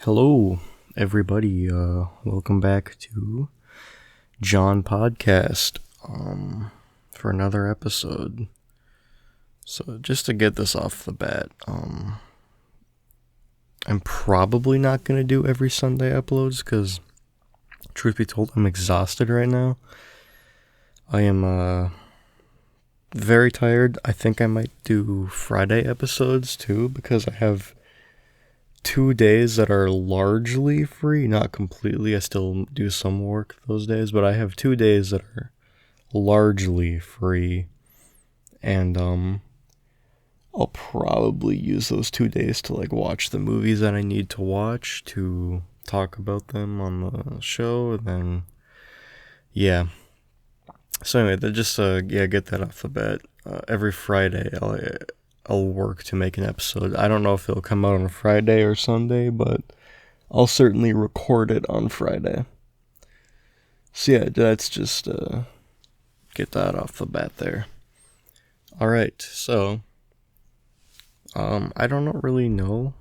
Hello, everybody. Welcome back to John Podcast for another episode. So, just to get this off the bat, I'm probably not going to do every Sunday uploads because, truth be told, I'm exhausted right now. I am very tired. I think I might do Friday episodes too because I have 2 days that are largely free, not completely. I still do some work those days, but I have 2 days that are largely free, and I'll probably use those 2 days to watch the movies that I need to watch to talk about them on the show, and then yeah. So anyway, get that off the bat. Every Friday, I'll work to make an episode. I don't know if it'll come out on a Friday or Sunday, but I'll certainly record it on Friday. So yeah, that's just get that off the bat there. Alright, so I don't really know.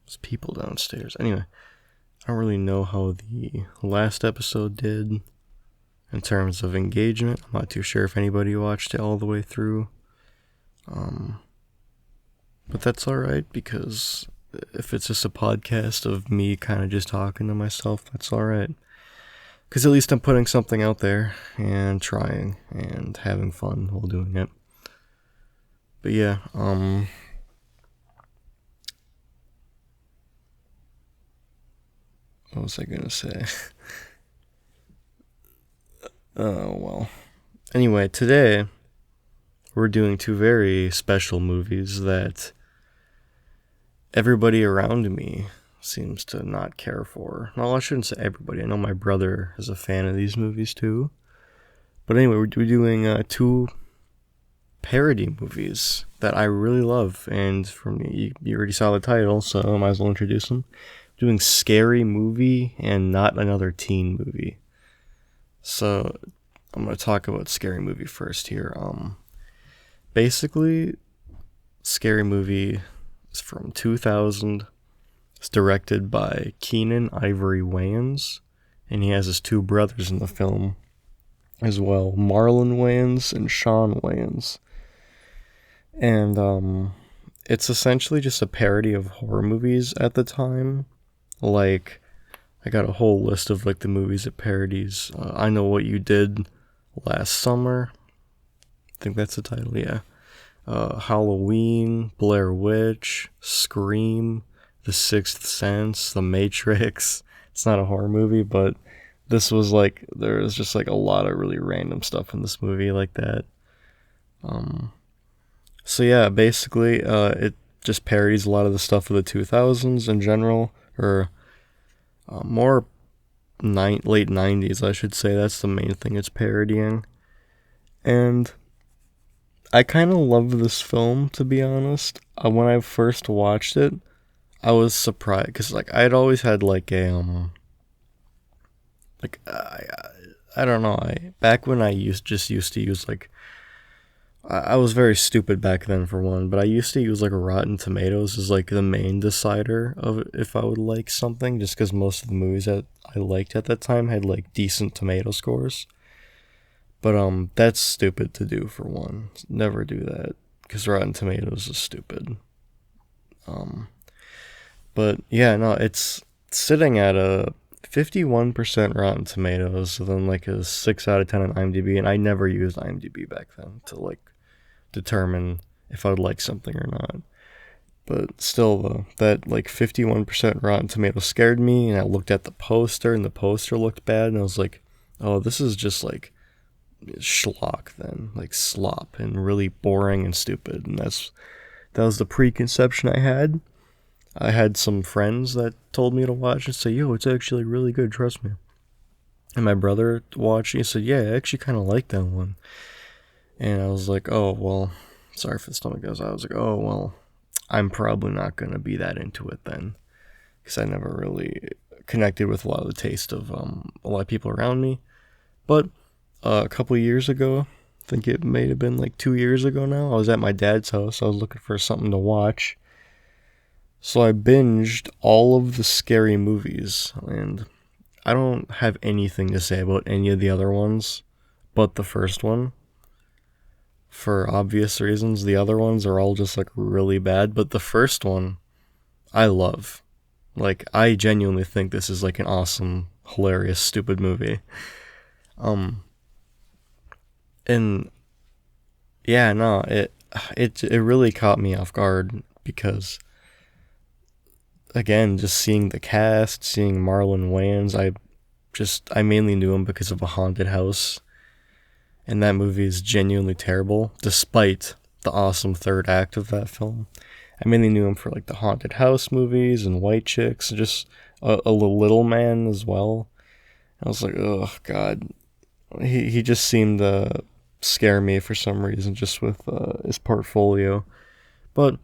There's people downstairs. Anyway, I don't really know how the last episode did in terms of engagement. I'm not too sure if anybody watched it all the way through. But that's alright, because if it's just a podcast of me kind of just talking to myself, that's alright. Because at least I'm putting something out there and trying and having fun while doing it. But yeah, what was I gonna say? Oh, well. Anyway, today we're doing two very special movies that everybody around me seems to not care for. Well, I shouldn't say everybody. I know my brother is a fan of these movies too. But anyway, we're doing two parody movies that I really love. And from you already saw the title, so I might as well introduce them. Doing Scary Movie and Not Another Teen Movie. So I'm going to talk about Scary Movie first here. Basically, Scary Movie is from 2000. It's directed by Keenen Ivory Wayans, and he has his two brothers in the film as well, Marlon Wayans and Sean Wayans. And it's essentially just a parody of horror movies at the time. Like, I got a whole list of the movies it parodies. I Know What You Did Last Summer. I think that's the title, yeah. Halloween, Blair Witch, Scream, The Sixth Sense, The Matrix. It's not a horror movie, but this was there was just a lot of really random stuff in this movie like that. So yeah, basically, it just parodies a lot of the stuff of the 2000s in general, or more late 90s, I should say. That's the main thing it's parodying. And I kind of love this film, to be honest. When I first watched it, I was surprised, because I'd always had I don't know, back when I used to use I was very stupid back then for one, but I used to use Rotten Tomatoes as the main decider of if I would like something, just because most of the movies that I liked at that time had decent tomato scores. But that's stupid to do for one. Never do that, because Rotten Tomatoes is stupid. But yeah, no, it's sitting at a 51% Rotten Tomatoes, so then a 6 out of 10 on IMDb, and I never used IMDb back then to determine if I would like something or not. But still, though, that 51% Rotten Tomatoes scared me, and I looked at the poster, and the poster looked bad, and I was like, oh, this is just schlock then, slop, and really boring and stupid. And that was the preconception I had. I had some friends that told me to watch and say, yo, it's actually really good, trust me. And my brother watched it and said, yeah, I actually kind of like that one. And I was like, oh, well, sorry for the stomach guys. I was like, oh, well, I'm probably not going to be that into it then. Because I never really connected with a lot of the taste of a lot of people around me. But a couple of years ago, I think it may have been 2 years ago now, I was at my dad's house. I was looking for something to watch. So I binged all of the scary movies, and I don't have anything to say about any of the other ones but the first one. For obvious reasons, the other ones are all just like really bad, but the first one I love. Like, I genuinely think this is like an awesome, hilarious, stupid movie. Um, and yeah, no, it really caught me off guard because again, just seeing the cast, seeing Marlon Wayans, I mainly knew him because of A Haunted House, and that movie is genuinely terrible, despite the awesome third act of that film. I mainly knew him for like the Haunted House movies and White Chicks, and just a Little Man as well. I was like, oh god, he just seemed to scare me for some reason, just with his portfolio. But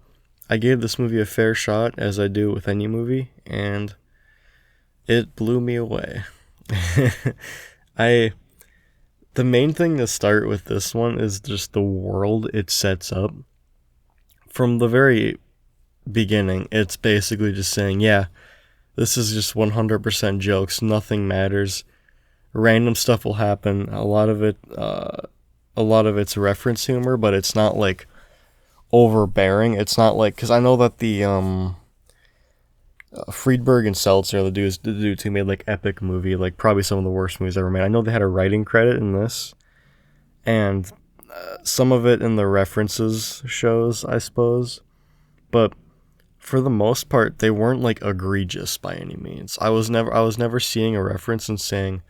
I gave this movie a fair shot, as I do with any movie, and it blew me away. I The main thing to start with this one is just the world it sets up. From the very beginning, it's basically just saying, yeah, this is just 100% jokes, nothing matters. Random stuff will happen. A lot of it's reference humor, but it's not like overbearing. It's not like, because I know that the Friedberg and Seltzer, the dudes who made like epic movie, like probably some of the worst movies ever made. I know they had a writing credit in this, and some of it in the references shows, I suppose, but for the most part, they weren't like egregious by any means. I was never seeing a reference and saying,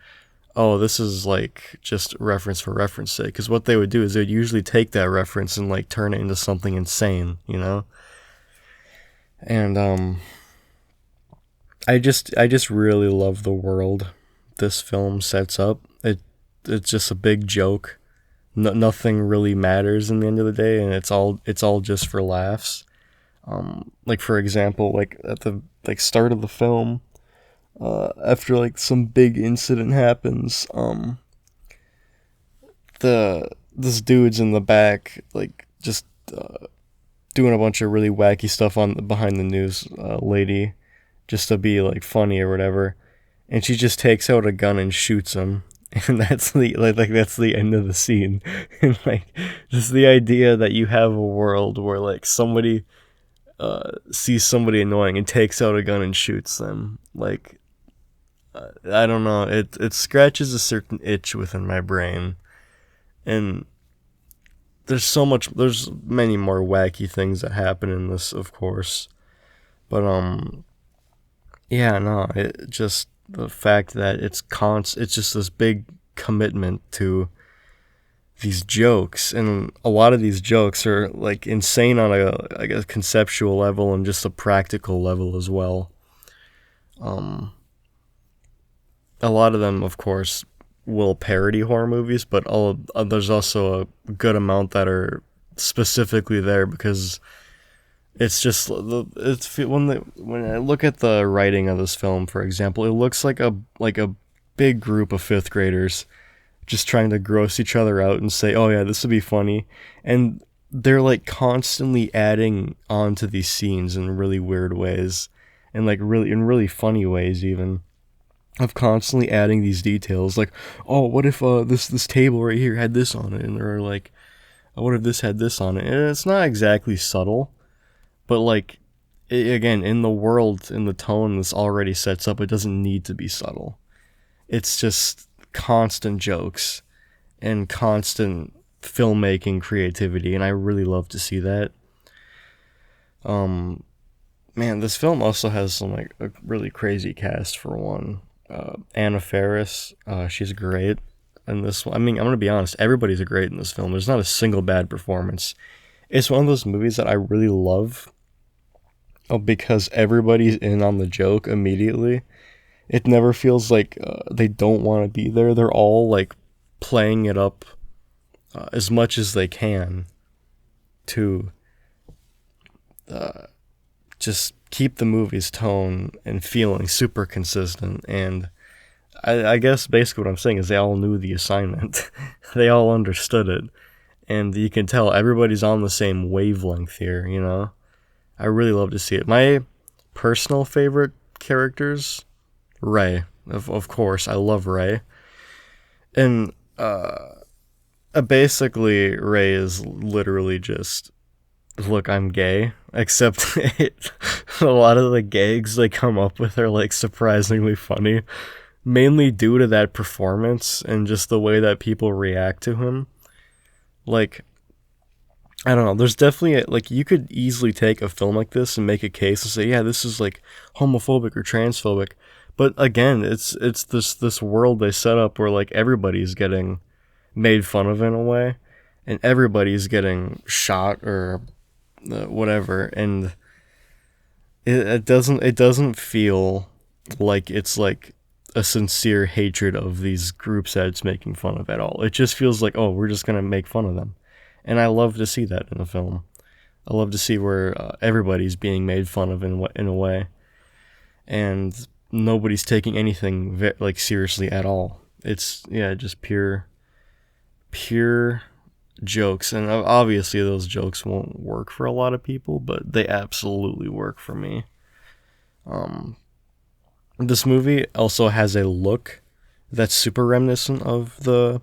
"Oh, this is like just reference for reference sake." Because what they would do is they'd usually take that reference and like turn it into something insane, you know. And I just really love the world this film sets up. It's just a big joke. Nothing really matters in the end of the day, and it's all just for laughs. Like for example, like at the like start of the film, after like some big incident happens, this dude's in the back, like just doing a bunch of really wacky stuff on behind the news lady, just to be like funny or whatever, and she just takes out a gun and shoots him, and that's the like that's the end of the scene. And like just the idea that you have a world where like somebody sees somebody annoying and takes out a gun and shoots them, like I don't know, it scratches a certain itch within my brain. And there's many more wacky things that happen in this, of course, but yeah, no, it just the fact that it's just this big commitment to these jokes, and a lot of these jokes are like insane on a conceptual level and just a practical level as well. Um, a lot of them, of course, will parody horror movies, but there's also a good amount that are specifically there because it's just when I look at the writing of this film, for example, it looks like a big group of fifth graders just trying to gross each other out and say, "Oh yeah, this would be funny," and they're like constantly adding on to these scenes in really weird ways, and like really in really funny ways even. Of constantly adding these details, like, "Oh, what if this table right here had this on it," and or like, "Oh, what if this had this on it?" And it's not exactly subtle, but like, again, in the world, in the tone this already sets up, it doesn't need to be subtle. It's just constant jokes and constant filmmaking creativity, and I really love to see that. Um, Man, this film also has some like a really crazy cast for one. Anna Faris, she's great in this one. I mean, I'm gonna be honest, everybody's great in this film. There's not a single bad performance. It's one of those movies that I really love, because everybody's in on the joke immediately. It never feels like they don't want to be there. They're all like playing it up as much as they can to just keep the movie's tone and feeling super consistent. And I guess basically what I'm saying is they all knew the assignment. They all understood it. And you can tell everybody's on the same wavelength here, you know? I really love to see it. personal favorite characters, Rey. Of course, I love Rey. And basically, Rey is literally just, look, I'm gay. Except a lot of the gags they come up with are like surprisingly funny, mainly due to that performance and just the way that people react to him. Like, I don't know. There's definitely like, you could easily take a film like this and make a case and say, yeah, this is like homophobic or transphobic. But again, it's this world they set up where like everybody's getting made fun of in a way, and everybody's getting shot or whatever, and it doesn't feel like it's like a sincere hatred of these groups that it's making fun of at all. It just feels like, oh, we're just gonna make fun of them, and I love to see that in a film. I love to see where everybody's being made fun of in a way, and nobody's taking anything like seriously at all. It's, yeah, just pure jokes, and obviously those jokes won't work for a lot of people, but they absolutely work for me. This movie also has a look that's super reminiscent of the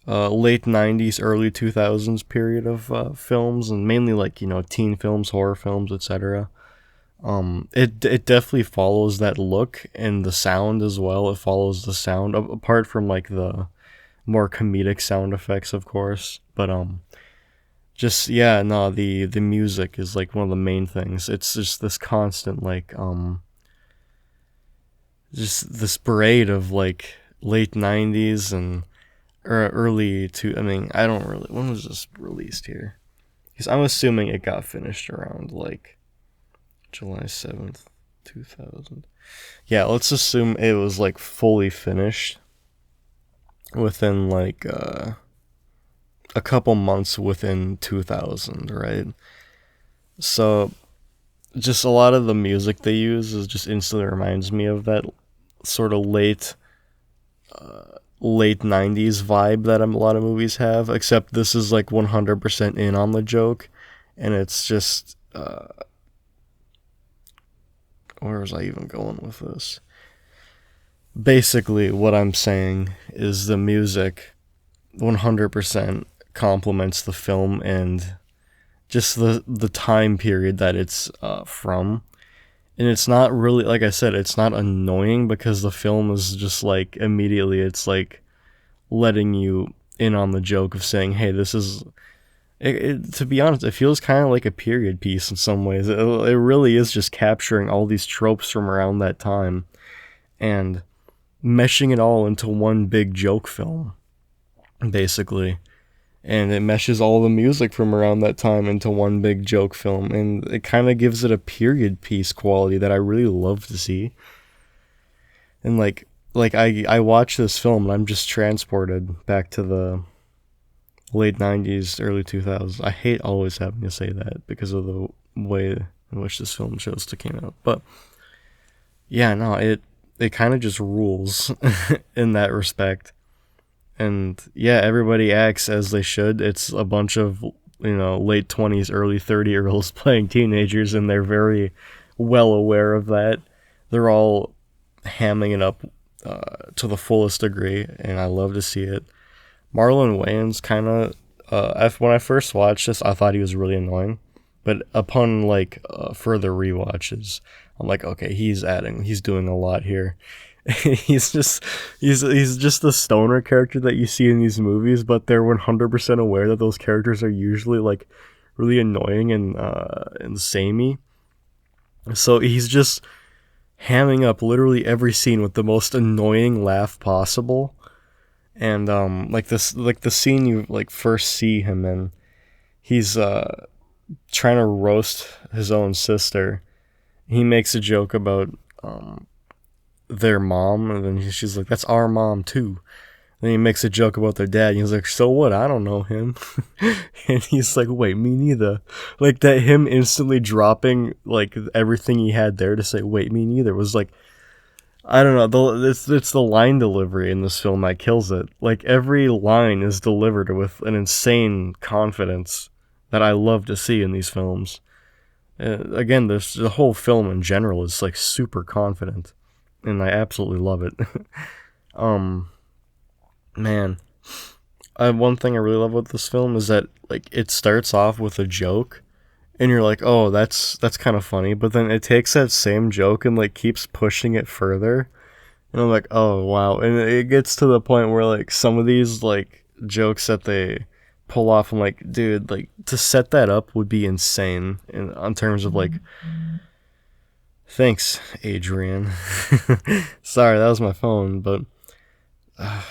late 90s, early 2000s period of films, and mainly like, teen films, horror films, etc. It definitely follows that look, and the sound as well. It follows the sound, apart from like the more comedic sound effects, of course. But just, yeah, no, the music is like one of the main things. It's just this constant like just this parade of like late 90s and early to, I mean, I don't really, when was this released here? Because I'm assuming it got finished around like July 7th, 2000. Yeah, let's assume it was like fully finished within like a couple months within 2000, right? So just a lot of the music they use is just instantly reminds me of that sort of late 90s vibe that a lot of movies have, except this is like 100% in on the joke, and it's just where was I even going with this? Basically, what I'm saying is the music 100% complements the film and just the time period that it's from. And it's not really, like I said, it's not annoying because the film is just like, immediately it's like letting you in on the joke of saying, hey, this is, to be honest, it feels kind of like a period piece in some ways. It really is just capturing all these tropes from around that time and meshing it all into one big joke film, basically. And it meshes all the music from around that time into one big joke film, and it kind of gives it a period piece quality that I really love to see. And like I watch this film and I'm just transported back to the late 90s, early 2000s. I hate always having to say that because of the way in which this film chose to came out. But yeah, no, it kind of just rules in that respect. And yeah, everybody acts as they should. It's a bunch of, late 20s, early 30-year-olds playing teenagers, and they're very well aware of that. They're all hamming it up to the fullest degree, and I love to see it. Marlon Wayans kind of, when I first watched this, I thought he was really annoying. But upon like further rewatches, I'm like, okay, he's doing a lot here. he's just the stoner character that you see in these movies, but they're 100% aware that those characters are usually like really annoying and samey. So he's just hamming up literally every scene with the most annoying laugh possible. And like the scene you like first see him in, he's trying to roast his own sister. He makes a joke about their mom, and then she's like, that's our mom too. Then he makes a joke about their dad, and he's like, so what, I don't know him. And he's like, wait, me neither. Like that, him instantly dropping like everything he had there to say, wait, me neither, was like, I don't know, it's the line delivery in this film that kills it. Like every line is delivered with an insane confidence that I love to see in these films. Again, this the whole film in general is like super confident, and I absolutely love it. um, man, one thing I really love with this film is that like it starts off with a joke, and you're like, oh, that's kind of funny, but then it takes that same joke and like keeps pushing it further, and I'm like, oh wow, and it gets to the point where like some of these like jokes that they pull off, I'm like, dude, like to set that up would be insane in on terms of like, thanks, Adrian. Sorry, that was my phone, but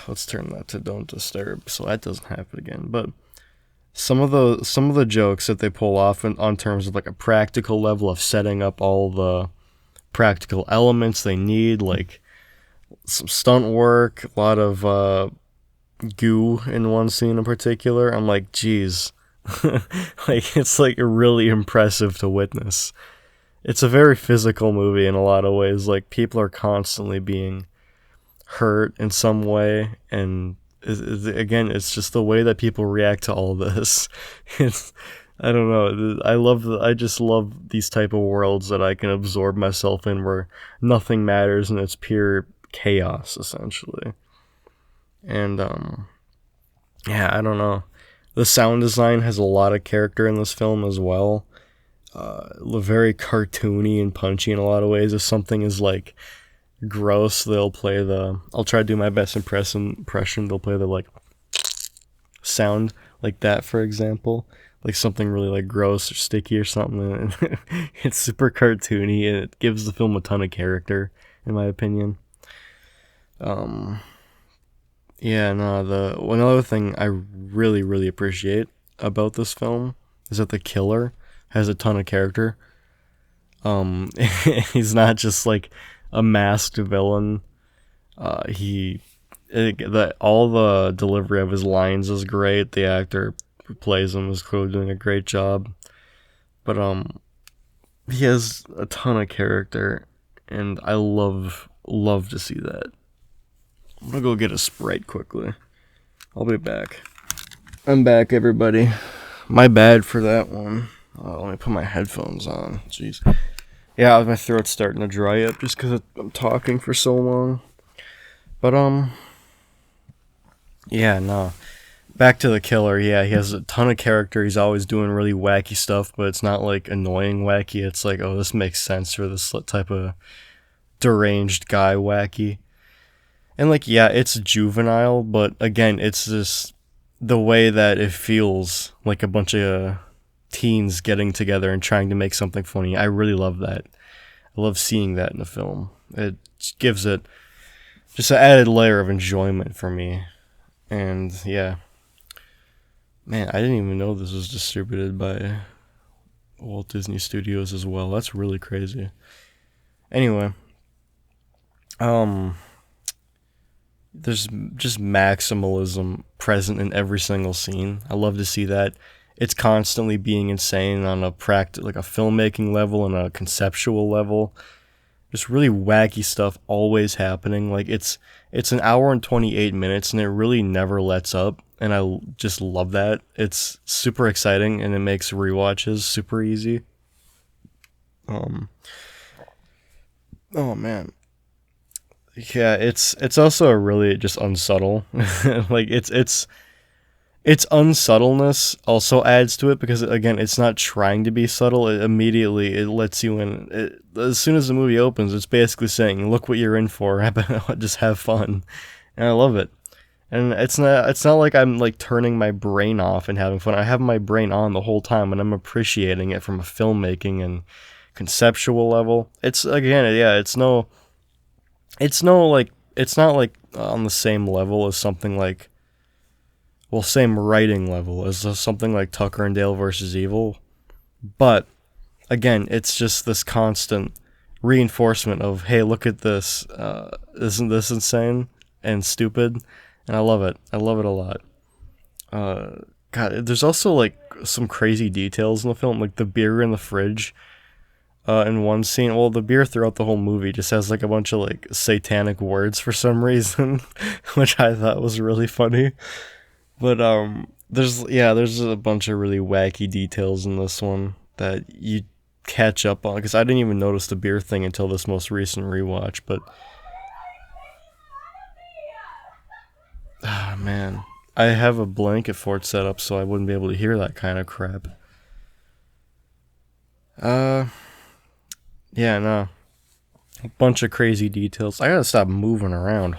let's turn that to don't disturb so that doesn't happen again. But some of the jokes that they pull off on terms of like a practical level of setting up all the practical elements they need, like some stunt work, a lot of goo in one scene in particular. I'm like, geez, like it's like really impressive to witness. It's a very physical movie in a lot of ways. Like people are constantly being hurt in some way, and again, it's just the way that people react to all this. It's, I don't know. I just love these type of worlds that I can absorb myself in, where nothing matters and it's pure chaos essentially. And yeah, I don't know. The sound design has a lot of character in this film as well. Very cartoony and punchy in a lot of ways. If something is like gross, they'll play the. I'll try to do my best impression. They'll play the like sound like that, for example, like something really like gross or sticky or something. It's super cartoony and it gives the film a ton of character, in my opinion. Um, yeah, no. The one other thing I really appreciate about this film is that the killer has a ton of character. He's not just like a masked villain. All the delivery of his lines is great. The actor who plays him is clearly doing a great job. But he has a ton of character, and I love to see that. I'm gonna go get a Sprite quickly. I'll be back. I'm back, everybody. My bad for that one. Let me put my headphones on. Jeez. Yeah, my throat's starting to dry up just because I'm talking for so long. But, yeah, no. Back to the killer. Yeah, he has a ton of character. He's always doing really wacky stuff, but it's not like annoying wacky. It's like, oh, this makes sense for this type of deranged guy wacky. And, like, yeah, it's juvenile, but again, it's just the way that it feels like a bunch of teens getting together and trying to make something funny. I really love that. I love seeing that in the film. It gives it just an added layer of enjoyment for me. And yeah, man, I didn't even know this was distributed by Walt Disney Studios as well. That's really crazy. Anyway, there's just maximalism present in every single scene. I love to see that. It's constantly being insane on a like a filmmaking level and a conceptual level. Just really wacky stuff always happening. Like it's an hour and 28 minutes and it really never lets up, and I just love that. It's super exciting and it makes rewatches super easy. Oh man. Yeah, it's also a really just unsubtle. Like its unsubtleness also adds to it because again, it's not trying to be subtle. It lets you in. As soon as the movie opens, it's basically saying, "Look what you're in for. Just have fun," and I love it. And it's not like I'm like turning my brain off and having fun. I have my brain on the whole time, and I'm appreciating it from a filmmaking and conceptual level. It's again, yeah, it's not like on the same level as something like, well, same writing level as something like Tucker and Dale versus Evil, but again, it's just this constant reinforcement of, hey, look at this, isn't this insane and stupid? And I love it. I love it a lot. God, there's also like some crazy details in the film, like the beer in the fridge. In one scene, well, the beer throughout the whole movie just has like a bunch of like satanic words for some reason, which I thought was really funny. But there's a bunch of really wacky details in this one that you catch up on, because I didn't even notice the beer thing until this most recent rewatch. But ah, man, I have a blanket fort set up so I wouldn't be able to hear that kind of crap. Yeah, no, a bunch of crazy details. I gotta stop moving around.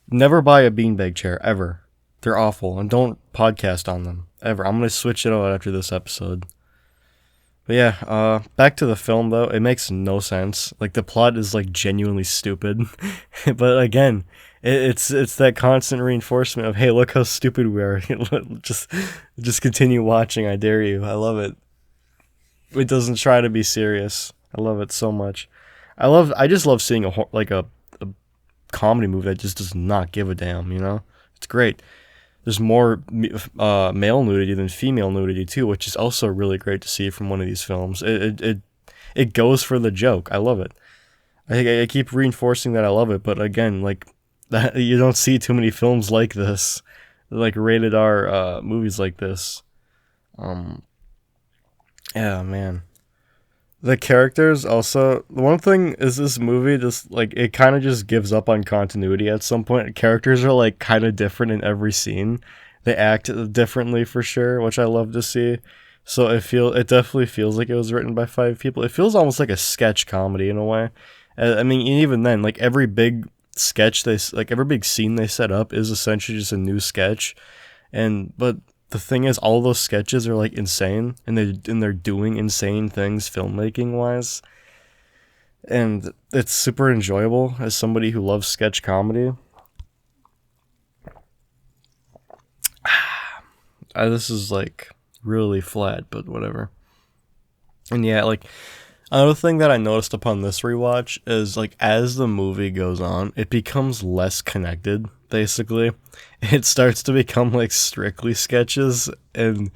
Never buy a beanbag chair ever. They're awful, and don't podcast on them ever. I'm gonna switch it out after this episode. But yeah, back to the film though. It makes no sense. Like, the plot is like genuinely stupid, but again, it's that constant reinforcement of, hey, look how stupid we are. just continue watching. I dare you. I love it. It doesn't try to be serious. I love it so much. I just love seeing a comedy movie that just does not give a damn. You know, it's great. There's more male nudity than female nudity too, which is also really great to see from one of these films. It goes for the joke. I love it. I keep reinforcing that I love it, but again, like, that, you don't see too many films like this, like rated R movies like this. Yeah, man. The characters also, one thing is, this movie just like, it kind of just gives up on continuity at some point. Characters are like kind of different in every scene. They act differently for sure, which I love to see. So it definitely feels like it was written by 5 people. It feels almost like a sketch comedy in a way. I mean, even then, like, every big every big scene they set up is essentially just a new sketch. But the thing is, all those sketches are like insane, and they're doing insane things filmmaking wise, and it's super enjoyable as somebody who loves sketch comedy. This is like really flat, but whatever. And yeah, like, another thing that I noticed upon this rewatch is, like, as the movie goes on, it becomes less connected, basically. It starts to become, like, strictly sketches, and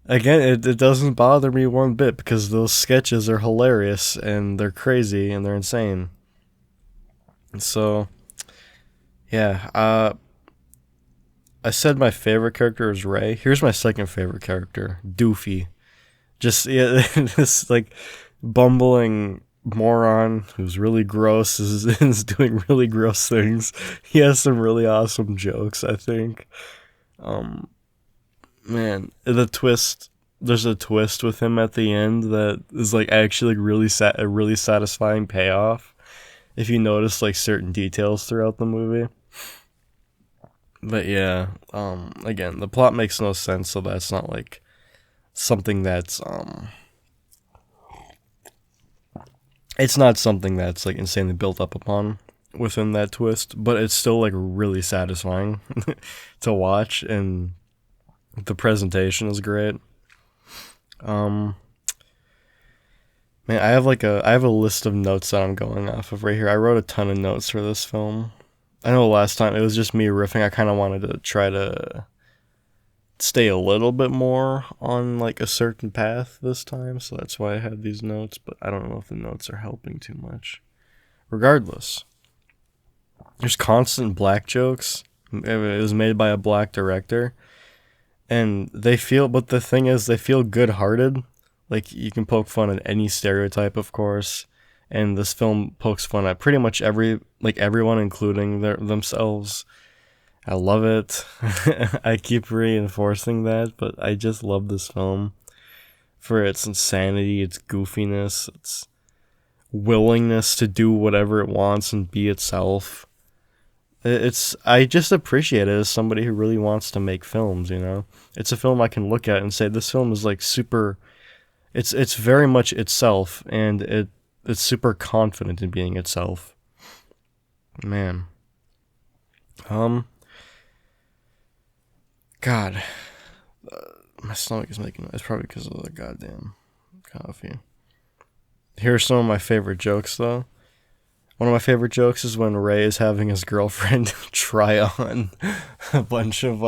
again, it doesn't bother me one bit, because those sketches are hilarious, and they're crazy, and they're insane. So, yeah, I said my favorite character is Ray. Here's my second favorite character, Doofy. Just, yeah, this, like, bumbling moron who's really gross is doing really gross things. He has some really awesome jokes, I think. Man, there's a twist with him at the end that is like actually a really satisfying payoff if you notice like certain details throughout the movie. But yeah, again, the plot makes no sense, so that's not like something that's it's not something that's like insanely built up upon within that twist, but it's still like really satisfying to watch, and the presentation is great. Man, I have a list of notes that I'm going off of right here. I wrote a ton of notes for this film. I know last time it was just me riffing. I kind of wanted to try to stay a little bit more on like a certain path this time, so that's why I had these notes, but I don't know if the notes are helping too much. Regardless, there's constant black jokes. It was made by a black director, and but the thing is, they feel good-hearted. Like, you can poke fun at any stereotype, of course, and this film pokes fun at pretty much everyone, including themselves. I love it. I keep reinforcing that, but I just love this film for its insanity, its goofiness, its willingness to do whatever it wants and be itself. I just appreciate it as somebody who really wants to make films, you know? It's a film I can look at and say, this film is like super, it's very much itself, and it's super confident in being itself. Man. God, my stomach is making noise. It's probably because of the goddamn coffee. Here are some of my favorite jokes, though. One of my favorite jokes is when Ray is having his girlfriend try on a bunch of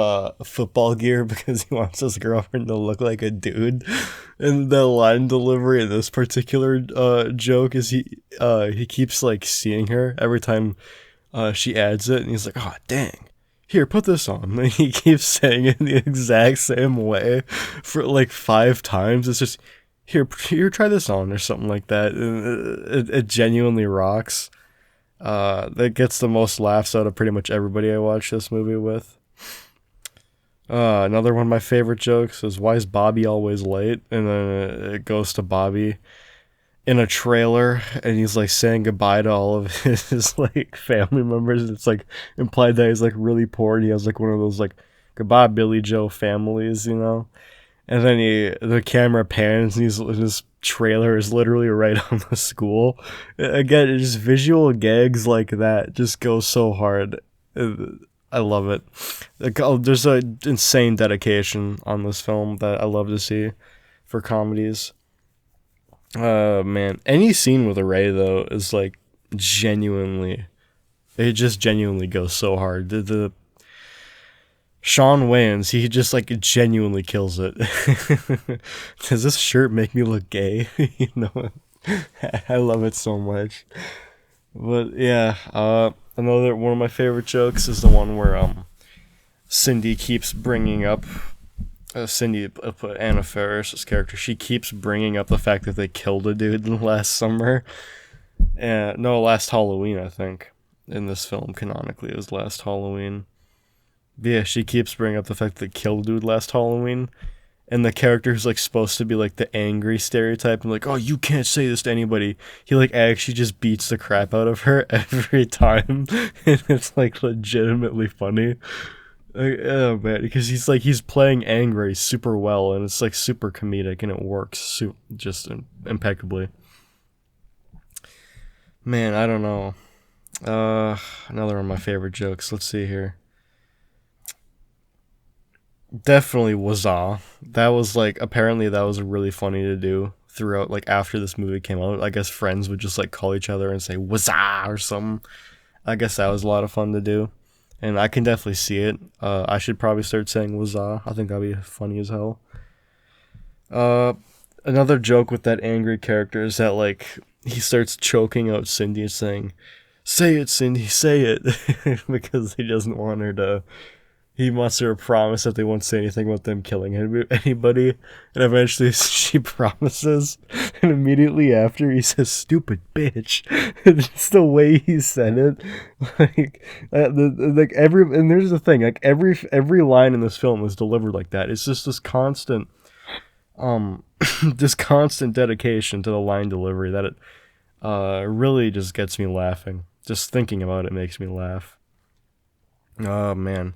football gear because he wants his girlfriend to look like a dude. And the line delivery in this particular joke is he keeps like seeing her every time she adds it, and he's like, "Oh, dang. Here, put this on." And he keeps saying it in the exact same way for like 5 times. It's just, here, try this on or something like that. It genuinely rocks. That gets the most laughs out of pretty much everybody I watch this movie with. Another one of my favorite jokes is, why is Bobby always late? And then it goes to Bobby in a trailer, and he's like saying goodbye to all of his like family members. It's like implied that he's like really poor, and he has like one of those like goodbye Billy Joe families, you know. And then the camera pans, and his trailer is literally right on the school. Again, it's just visual gags like that just go so hard. I love it. There's an insane dedication on this film that I love to see for comedies. Man, any scene with Ray though is like genuinely, it just genuinely goes so hard. The Sean Wayans, he just like genuinely kills it. Does this shirt make me look gay? You know, I love it so much. But yeah, another one of my favorite jokes is the one where Cindy keeps bringing up Anna Faris's character. She keeps bringing up the fact that they killed a dude last summer. No, last Halloween, I think. In this film, canonically, it was last Halloween. Yeah, she keeps bringing up the fact that they killed a dude last Halloween. And the character who's like supposed to be like the angry stereotype and like, oh, you can't say this to anybody. He like actually just beats the crap out of her every time. And it's like legitimately funny. Oh man, because he's playing angry super well, and it's like super comedic, and it works just impeccably. Man, I don't know. Another one of my favorite jokes. Let's see here. Definitely Wazaa. That was like, apparently that was really funny to do throughout, like after this movie came out. I guess friends would just like call each other and say Wazaa or something. I guess that was a lot of fun to do. And I can definitely see it. I should probably start saying Wazaa. I think that'd be funny as hell. Another joke with that angry character is that like he starts choking out Cindy and saying, "Say it, Cindy, say it," because he doesn't want her to. He wants her to promise that they won't say anything about them killing anybody. And eventually she promises. And immediately after he says, "Stupid bitch." It's the way he said it. And there's the thing, like every line in this film is delivered like that. It's just this constant this constant dedication to the line delivery that it really just gets me laughing. Just thinking about it makes me laugh. Oh man.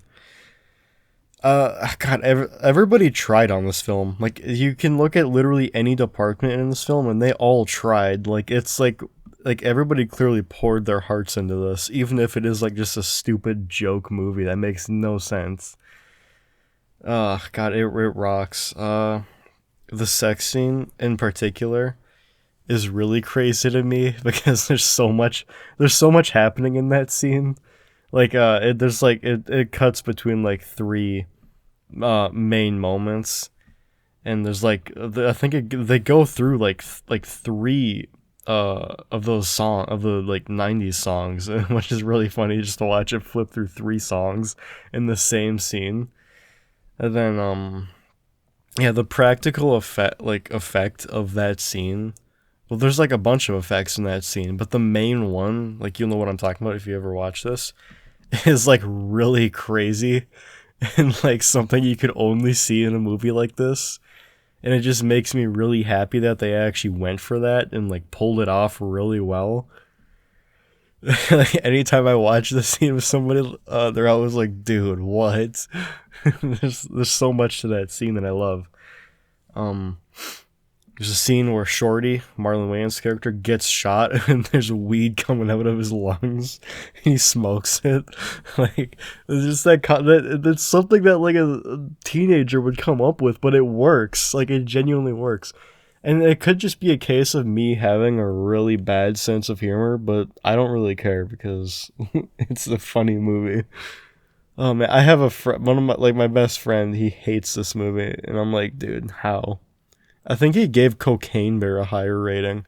God, everybody tried on this film. Like, you can look at literally any department in this film, and they all tried. Like, it's like everybody clearly poured their hearts into this, even if it is like just a stupid joke movie that makes no sense. God, it rocks. The sex scene in particular is really crazy to me because there's so much happening in that scene. Like, it cuts between like three main moments, and there's like I think they go through like three of those of the like 90s songs, which is really funny just to watch it flip through three songs in the same scene. And then yeah, the practical effect of that scene, well, there's like a bunch of effects in that scene, but the main one, like, you'll know what I'm talking about if you ever watch this, is like really crazy and like something you could only see in a movie like this. And it just makes me really happy that they actually went for that and like pulled it off really well. Like, anytime I watch this scene with somebody, they're always like, "Dude, what?" There's so much to that scene that I love. There's a scene where Shorty, Marlon Wayans' character, gets shot and there's weed coming out of his lungs. He smokes it. Like, it's just that's something that like a teenager would come up with, but it works. Like, it genuinely works. And it could just be a case of me having a really bad sense of humor, but I don't really care because it's a funny movie. Oh man, I have one of my best friend, he hates this movie, and I'm like, dude, how? I think he gave Cocaine Bear a higher rating.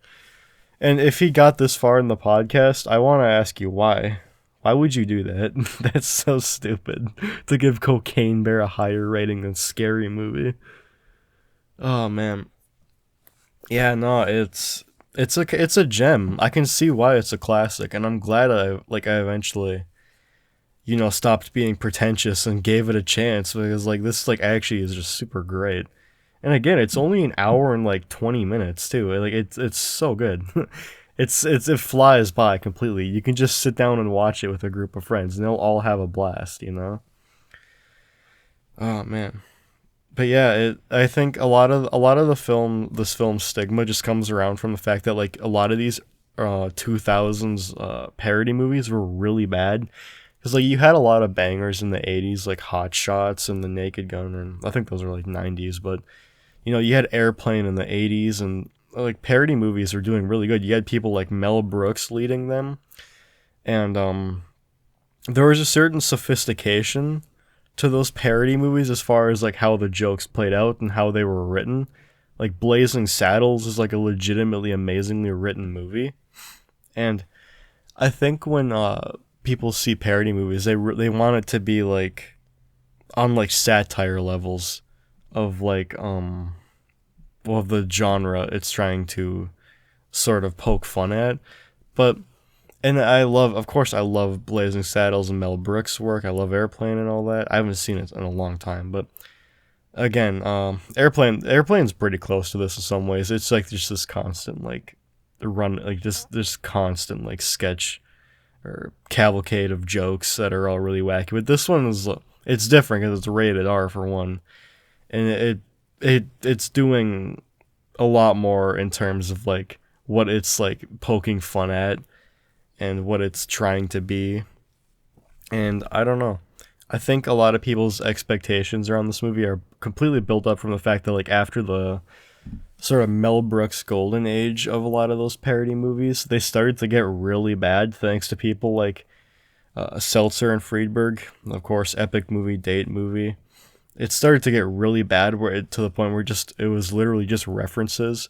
And if he got this far in the podcast, I want to ask you why. Why would you do that? That's so stupid, to give Cocaine Bear a higher rating than Scary Movie. Oh man. Yeah, no, it's a gem. I can see why it's a classic, and I'm glad I eventually stopped being pretentious and gave it a chance because like this like actually is just super great. And again, it's only an hour and like 20 minutes too. Like it's so good. It flies by completely. You can just sit down and watch it with a group of friends and they'll all have a blast. Oh man. But yeah, I think a lot of this film stigma just comes around from the fact that like a lot of these 2000s parody movies were really bad. Because like you had a lot of bangers in the 80s, like Hot Shots and The Naked Gun, and I think those are like 90s. But you had Airplane in the 80s, and like parody movies were doing really good. You had people like Mel Brooks leading them, and there was a certain sophistication to those parody movies as far as like how the jokes played out and how they were written. Like Blazing Saddles is like a legitimately amazingly written movie, and I think when people see parody movies, they want it to be like on like satire levels of like well the genre it's trying to sort of poke fun at. But and of course, I love Blazing Saddles and Mel Brooks' work. I love Airplane and all that. I haven't seen it in a long time, but again, Airplane's pretty close to this in some ways. It's like just this constant like run, like just this constant like sketch or cavalcade of jokes that are all really wacky. But this one is it's different because it's rated R for one, and it's doing a lot more in terms of like what it's like poking fun at and what it's trying to be. And I don't know. I think a lot of people's expectations around this movie are completely built up from the fact that like after the sort of Mel Brooks golden age of a lot of those parody movies, they started to get really bad thanks to people like Seltzer and Friedberg, of course, epic movie, date movie. It started to get really bad to the point where just it was literally just references.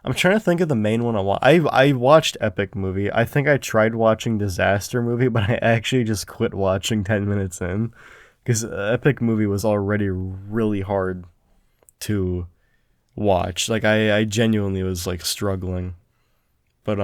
I'm trying to think of the main one I watched Epic Movie. I think I tried watching Disaster Movie, but I actually just quit watching 10 minutes in because Epic Movie was already really hard to watch. Like I genuinely was like struggling. But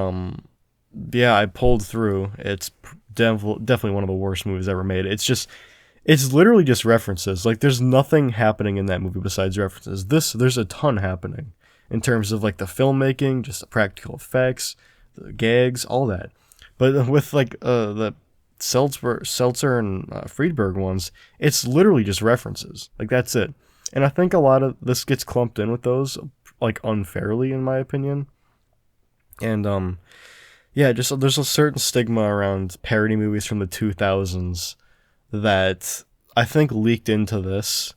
yeah, I pulled through. It's definitely one of the worst movies ever made. It's literally just references. Like there's nothing happening in that movie besides references. There's a ton happening in terms of like the filmmaking, just the practical effects, the gags, all that. But with like the Seltzer and Friedberg ones, it's literally just references. Like that's it. And I think a lot of this gets clumped in with those like unfairly in my opinion. And yeah, just there's a certain stigma around parody movies from the 2000s that I think leaked into this,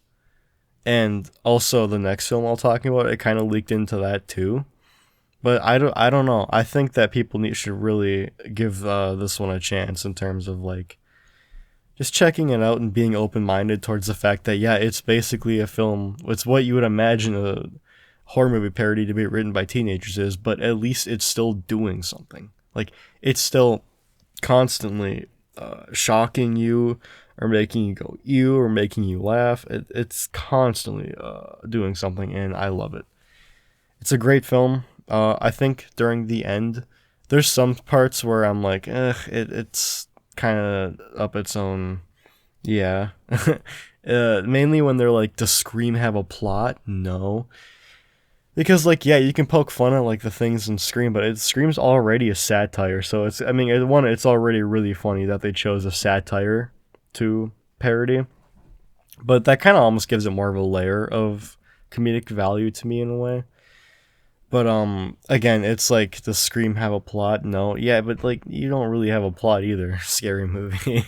and also the next film I'll talking about, it kind of leaked into that too. But I don't know. I think that people should really give this one a chance in terms of like just checking it out and being open minded towards the fact that yeah, it's basically a film. It's what you would imagine a horror movie parody to be written by teenagers is, but at least it's still doing something. Like it's still constantly shocking you or making you go ew or making you laugh. It's constantly doing something, and I love it. It's a great film. I think during the end, there's some parts where I'm like, it's kind of up its own. Yeah. Mainly when they're like, does Scream have a plot? No. Because like yeah, you can poke fun at like the things in Scream, but Scream's already a satire, so it's already really funny that they chose a satire to parody, but that kind of almost gives it more of a layer of comedic value to me in a way. But again, it's like does Scream have a plot? No, yeah, but like you don't really have a plot either. Scary movie.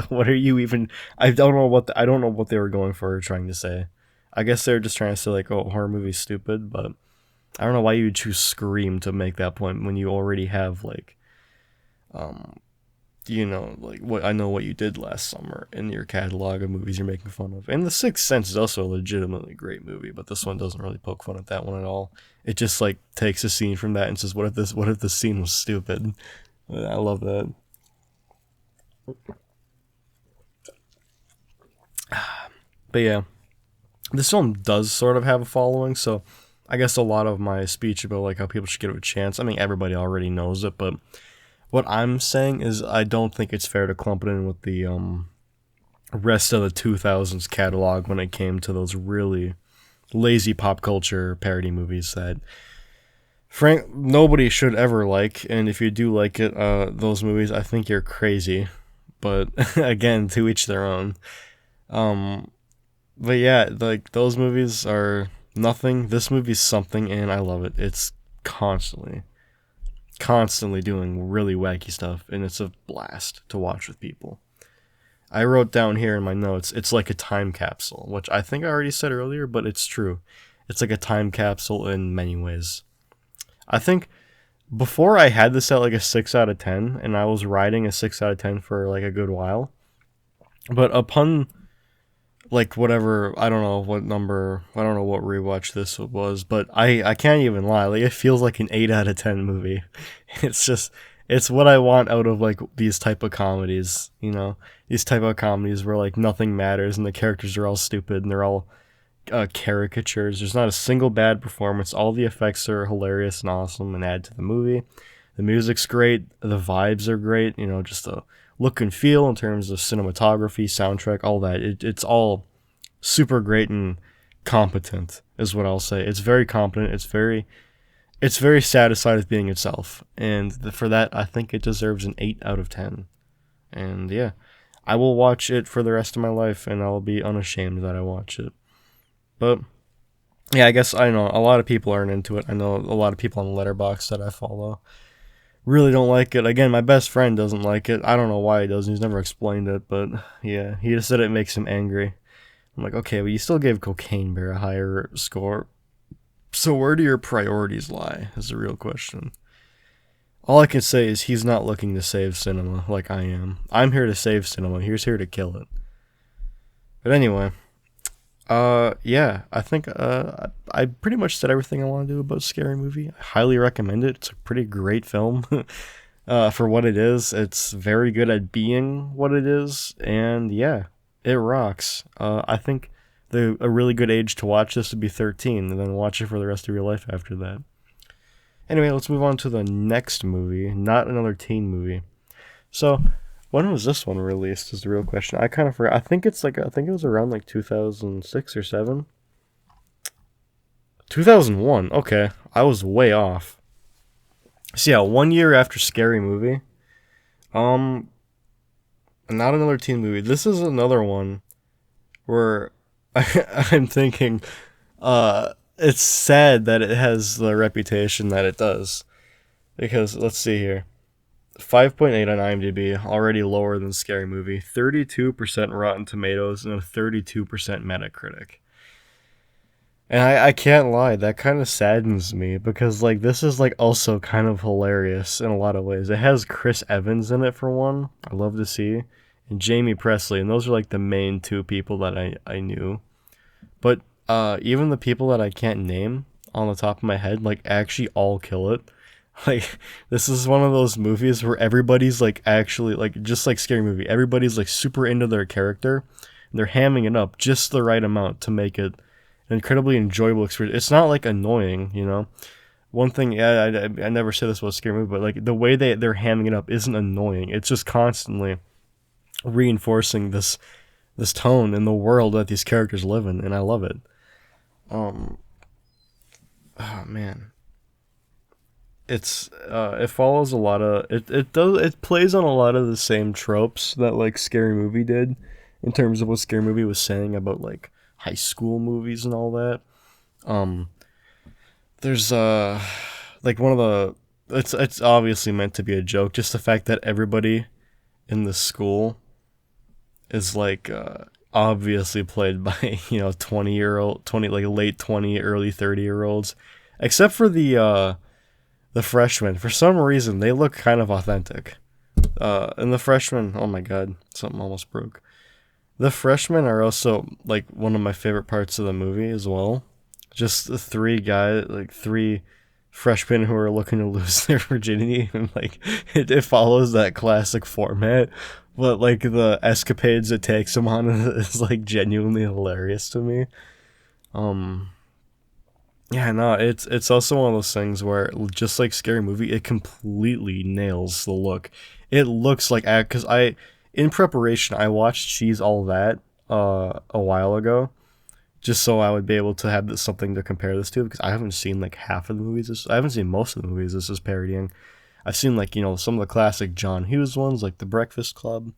What are you even? I don't know what they were going for or trying to say. I guess they're just trying to say like, oh, horror movie's stupid, but I don't know why you would choose Scream to make that point when you already have like, um, like what I know what you did last summer in your catalog of movies you're making fun of. And The Sixth Sense is also a legitimately great movie, but this one doesn't really poke fun at that one at all. It just like takes a scene from that and says, What if this scene was stupid?" I love that. But yeah, this film does sort of have a following, so I guess a lot of my speech about like how people should give it a chance. I mean, everybody already knows it, but what I'm saying is I don't think it's fair to clump it in with the rest of the 2000s catalog when it came to those really lazy pop culture parody movies that Frank nobody should ever like, and if you do like it, those movies, I think you're crazy. But again, to each their own. Um, but yeah, like those movies are nothing. This movie's something, and I love it. It's constantly, constantly doing really wacky stuff, and it's a blast to watch with people. I wrote down here in my notes, it's like a time capsule, which I think I already said earlier, but it's true. It's like a time capsule in many ways. I think before I had this at like a 6 out of 10, and I was riding a 6 out of 10 for like a good while. But upon like whatever, I don't know what number, I don't know what rewatch this was, but I can't even lie. Like it feels like an 8 out of 10 movie. It's just, it's what I want out of like these type of comedies, you know? These type of comedies where like nothing matters and the characters are all stupid and they're all caricatures. There's not a single bad performance. All the effects are hilarious and awesome and add to the movie. The music's great. The vibes are great. You know, just the look and feel in terms of cinematography, soundtrack, all that. It's all super great and competent, is what I'll say. It's very competent. It's very satisfied with being itself, and for that, I think it deserves an 8 out of 10. And yeah, I will watch it for the rest of my life, and I'll be unashamed that I watch it. But yeah, I guess I know a lot of people aren't into it. I know a lot of people on Letterboxd that I follow really don't like it. Again, my best friend doesn't like it. I don't know why he doesn't. He's never explained it, but yeah, he just said it makes him angry. I'm like, okay, but you still gave Cocaine Bear a higher score. So where do your priorities lie? Is the real question. All I can say is he's not looking to save cinema like I am. I'm here to save cinema. He's here to kill it. But anyway, yeah, I think I pretty much said everything I want to do about Scary Movie. I highly recommend it. It's a pretty great film. For what it is, it's very good at being what it is, and yeah, it rocks. I think a really good age to watch this would be 13, and then watch it for the rest of your life after that. Anyway, let's move on to the next movie, not another teen movie. So, when was this one released is the real question. I kind of forgot. I think it was around like 2006 or 7. 2001. Okay, I was way off. So yeah, 1 year after Scary Movie. Not another teen movie. This is another one where I'm thinking, it's sad that it has the reputation that it does. Because, let's see here. 5.8 on IMDb, already lower than Scary Movie. 32% Rotten Tomatoes and a 32% Metacritic. And I can't lie, that kind of saddens me because like this is like also kind of hilarious in a lot of ways. It has Chris Evans in it for one. I love to see. And Jamie Presley, and those are like the main two people that I knew. But even the people that I can't name on the top of my head, like actually all kill it. Like this is one of those movies where everybody's like actually like just like Scary Movie. Everybody's like super into their character, and they're hamming it up just the right amount to make it an incredibly enjoyable experience. It's not like annoying, you know. One thing, yeah, I never said this about Scary Movie, but like the way they're hamming it up isn't annoying. It's just constantly reinforcing this tone in the world that these characters live in, and I love it. Oh man, it follows a lot of it plays on a lot of the same tropes that like Scary Movie did in terms of what Scary Movie was saying about like high school movies and all that. There's like one of the it's obviously meant to be a joke, just the fact that everybody in the school is like obviously played by 20 like late 20 early 30-year-olds, except for the freshmen. For some reason they look kind of authentic, and the freshmen, oh my god, something almost broke. The freshmen are also like one of my favorite parts of the movie as well. Just the three freshmen who are looking to lose their virginity, and like it follows that classic format, but like the escapades it takes them on is like genuinely hilarious to me. Yeah, no, it's also one of those things where just like Scary Movie, it completely nails the look. It looks like because in preparation I watched She's All That a while ago, just so I would be able to have something to compare this to, because I haven't seen like half of the movies. I haven't seen most of the movies this is parodying. I've seen like some of the classic John Hughes ones, like The Breakfast Club.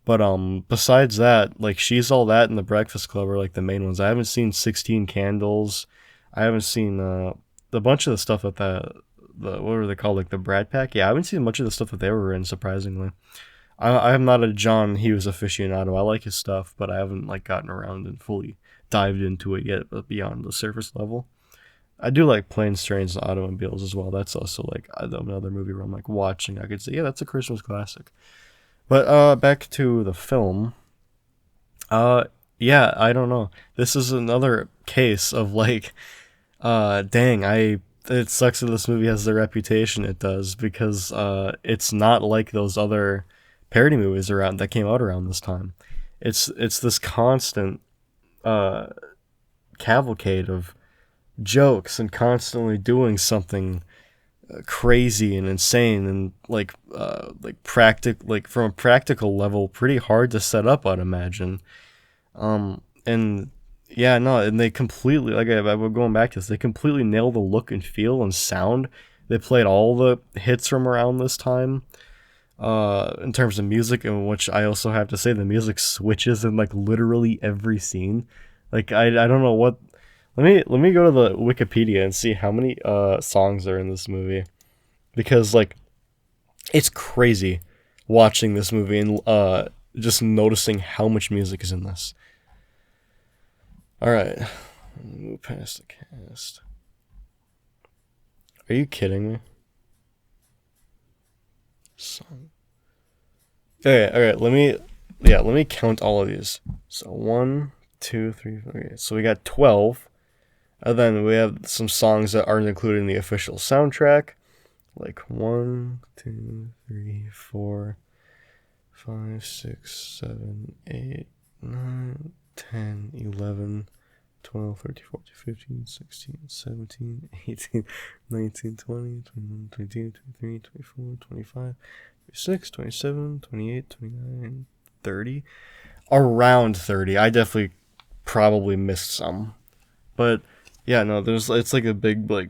But besides that, like She's All That and The Breakfast Club are like the main ones. I haven't seen 16 Candles. I haven't seen a bunch of the stuff that the what were they called, like the Brad Pack. Yeah, I haven't seen much of the stuff that they were in. Surprisingly, I am not a John Hughes aficionado. I like his stuff, but I haven't like gotten around and fully dived into it yet, but beyond the surface level. I do like Planes, Trains, and Automobiles as well. That's also like another movie where I'm like watching. I could say, yeah, that's a Christmas classic. But back to the film. Uh, yeah, I don't know. This is another case of like, dang, it sucks that this movie has the reputation it does, because it's not like those other parody movies around that came out around this time. It's this constant uh cavalcade of jokes and constantly doing something crazy and insane and like from a practical level pretty hard to set up, I'd imagine. And yeah, no, and they completely, like I was going back to this, they completely nailed the look and feel and sound. They played all the hits from around this time. In terms of music, in which I also have to say the music switches in like literally every scene. Like I don't know what. Let me go to the Wikipedia and see how many songs are in this movie, because like it's crazy watching this movie and just noticing how much music is in this. All right, move past the cast. Are you kidding me? Song. Okay, all right. Let me count all of these. So one, two, three. Okay, so we got 12. And then we have some songs that aren't included in the official soundtrack, like 1, 2, 3, 4, 5, 6, 7, 8, 9, 10, 11, 12, 13, 14, 15, 16, 17, 18, 19, 20, 21, 22, 23, 24, 25, 26, 27, 28, 29, 30. Around 30. I definitely probably missed some. But yeah, no, it's like a big like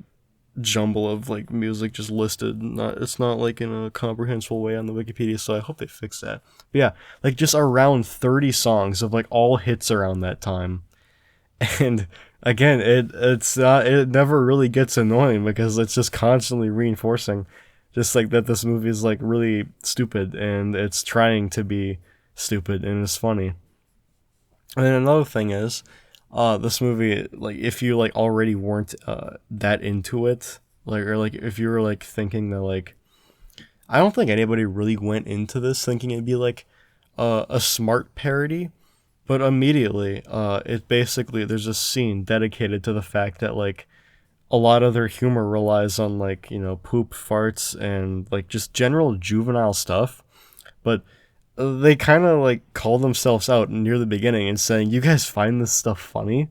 jumble of like music just listed. It's not like in a comprehensible way on the Wikipedia, so I hope they fix that. But yeah, like just around 30 songs of like all hits around that time. And again, it never really gets annoying, because it's just constantly reinforcing just like that this movie is like really stupid, and it's trying to be stupid, and it's funny. And then another thing is, this movie, like if you like already weren't that into it, like, or like if you were like thinking that like, I don't think anybody really went into this thinking it'd be like a smart parody, but immediately it basically, there's a scene dedicated to the fact that like a lot of their humor relies on like poop, farts, and like just general juvenile stuff, but they kind of like call themselves out near the beginning and saying, "You guys find this stuff funny?"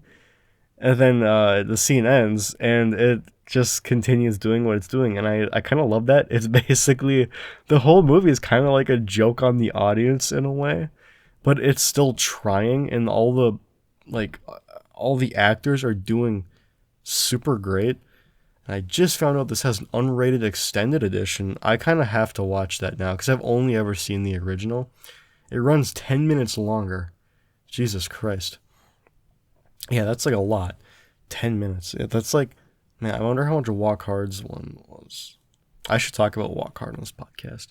And then the scene ends, and it just continues doing what it's doing, and I kind of love that. It's basically, the whole movie is kind of like a joke on the audience in a way, but it's still trying, and like all the actors are doing super great. And I just found out this has an unrated extended edition. I kind of have to watch that now, because I've only ever seen the original. It runs 10 minutes longer. Jesus Christ. Yeah, that's like a lot. 10 minutes. Yeah, that's like, man, I wonder how much Walk Hard's one was. I should talk about Walk Hard on this podcast.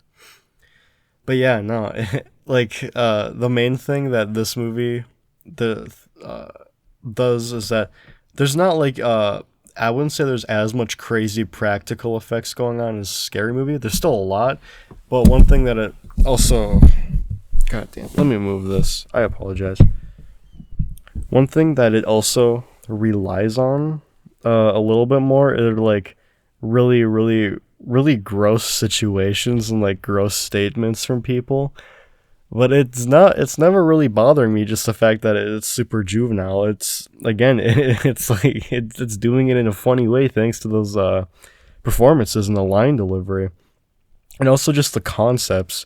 But yeah, no, like the main thing that this movie the does is that there's not like I wouldn't say there's as much crazy practical effects going on as Scary Movie. There's still a lot, but one thing that it also, God damn, let me move this. I apologize. One thing that it also relies on a little bit more are like really, really, really gross situations and like gross statements from people. But it's never really bothering me, just the fact that it's super juvenile. It's again, it's like it's doing it in a funny way thanks to those performances and the line delivery, and also just the concepts.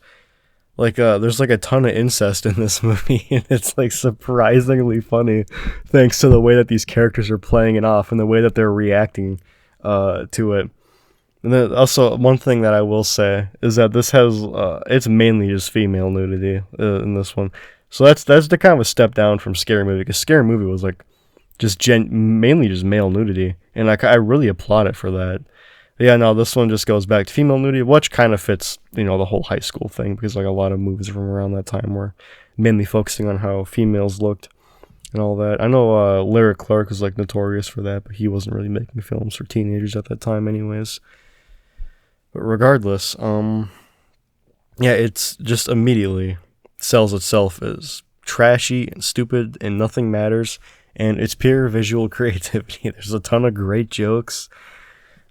Like there's like a ton of incest in this movie, and it's like surprisingly funny thanks to the way that these characters are playing it off and the way that they're reacting to it. And then also one thing that I will say is that this has it's mainly just female nudity in this one, so that's the kind of a step down from Scary Movie, because Scary Movie was like just mainly just male nudity, and I really applaud it for that. But yeah, no, this one just goes back to female nudity, which kind of fits, the whole high school thing, because like a lot of movies from around that time were mainly focusing on how females looked and all that. I know Lyric Clark was like notorious for that, but he wasn't really making films for teenagers at that time anyways. But regardless, yeah, it's just immediately sells itself as trashy and stupid and nothing matters, and it's pure visual creativity. There's a ton of great jokes.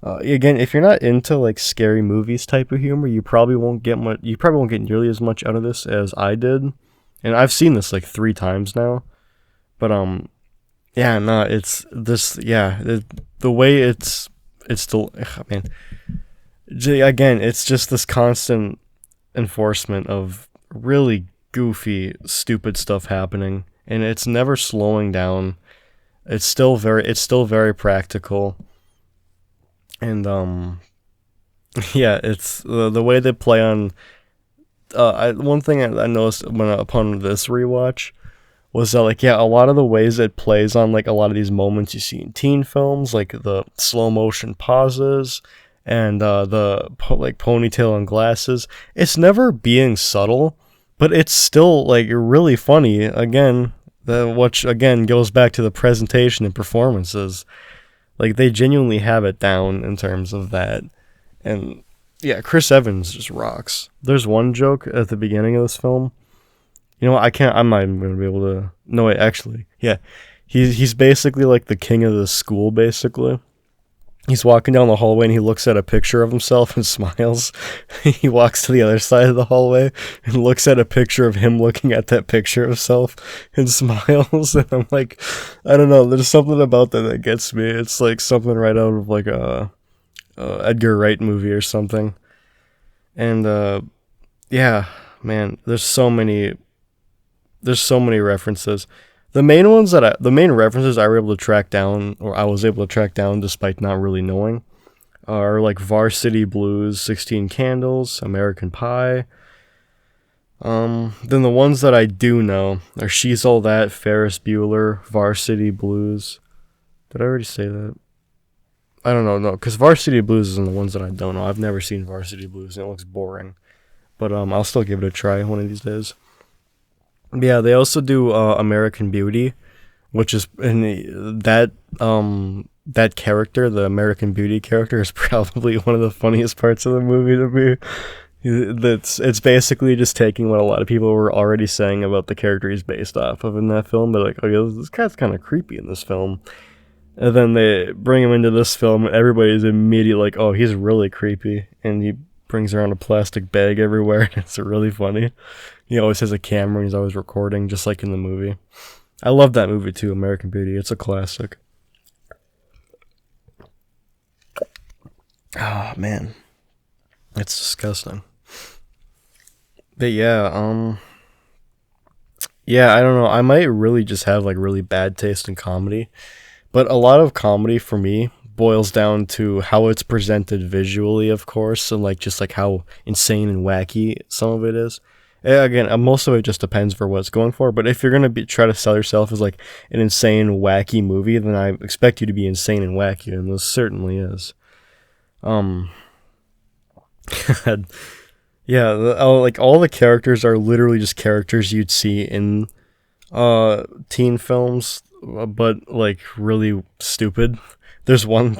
Again, if you're not into like scary movies type of humor, you probably won't get much. You probably won't get nearly as much out of this as I did, and I've seen this like 3 times now. But yeah, no, it's this. Yeah, the way it's still. Man, again, it's just this constant enforcement of really goofy, stupid stuff happening, and it's never slowing down. It's still very practical. And yeah, it's the way they play on. One thing I noticed upon this rewatch was that like, yeah, a lot of the ways it plays on like a lot of these moments you see in teen films, like the slow motion pauses and like ponytail and glasses. It's never being subtle, but it's still like really funny. Again, which again goes back to the presentation and performances. Like, they genuinely have it down in terms of that. And, yeah, Chris Evans just rocks. There's one joke at the beginning of this film. You know what, I'm not even going to be able to... No, wait, actually. Yeah. He's basically like the king of the school, basically. He's walking down the hallway and he looks at a picture of himself and smiles. He walks to the other side of the hallway and looks at a picture of him looking at that picture of himself and smiles. And I'm like, I don't know, there's something about that gets me. It's like something right out of like a Edgar Wright movie or something. And yeah, man, there's so many references. The main references I were able to track down, or I was able to track down despite not really knowing, are like Varsity Blues, 16 Candles, American Pie. Then the ones that I do know are She's All That, Ferris Bueller, Varsity Blues. Did I already say that? I don't know, no, because Varsity Blues isn't the ones that I don't know. I've never seen Varsity Blues, and it looks boring. But I'll still give it a try one of these days. Yeah, they also do American Beauty, which is that character, the American Beauty character, is probably one of the funniest parts of the movie to me. It's basically just taking what a lot of people were already saying about the character he's based off of in that film, but like, oh yeah, this guy's kind of creepy in this film. And then they bring him into this film, and everybody's immediately like, oh, he's really creepy, and he brings around a plastic bag everywhere, and it's really funny. He always has a camera, and he's always recording, just like in the movie. I love that movie too, American Beauty. It's a classic. Oh, man. It's disgusting. But yeah, yeah, I don't know. I might really just have like really bad taste in comedy. But a lot of comedy for me boils down to how it's presented visually, of course, and like just like how insane and wacky some of it is. Again, most of it just depends for what it's going for. But if you're gonna try to sell yourself as like an insane, wacky movie, then I expect you to be insane and wacky, and this certainly is. Yeah, like all the characters are literally just characters you'd see in teen films, but like really stupid. There's one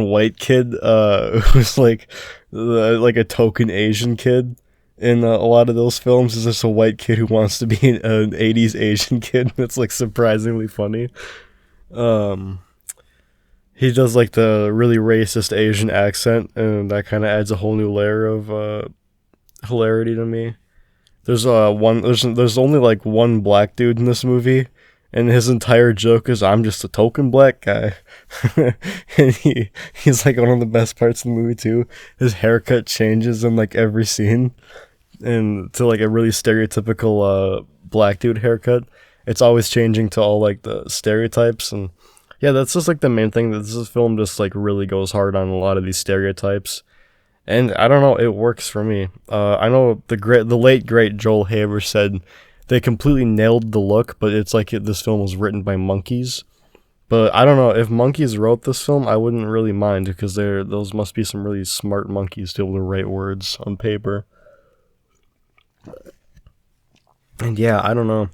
white kid who's like a token Asian kid in a lot of those films. Is just a white kid who wants to be an 80s Asian kid. That's like surprisingly funny. He does like the really racist Asian accent, and that kind of adds a whole new layer of hilarity to me. there's only like one black dude in this movie, and his entire joke is I'm just a token black guy. And he's like one of the best parts of the movie too. His haircut changes in like every scene, and to like a really stereotypical black dude haircut. It's always changing to all like the stereotypes, and yeah, that's just like the main thing, that this film just like really goes hard on a lot of these stereotypes. And I don't know, it works for me. I know the late great Joel Haver said they completely nailed the look, but it's like this film was written by monkeys. But I don't know, if monkeys wrote this film, I wouldn't really mind, because those must be some really smart monkeys to be able to write words on paper. And yeah, I don't know.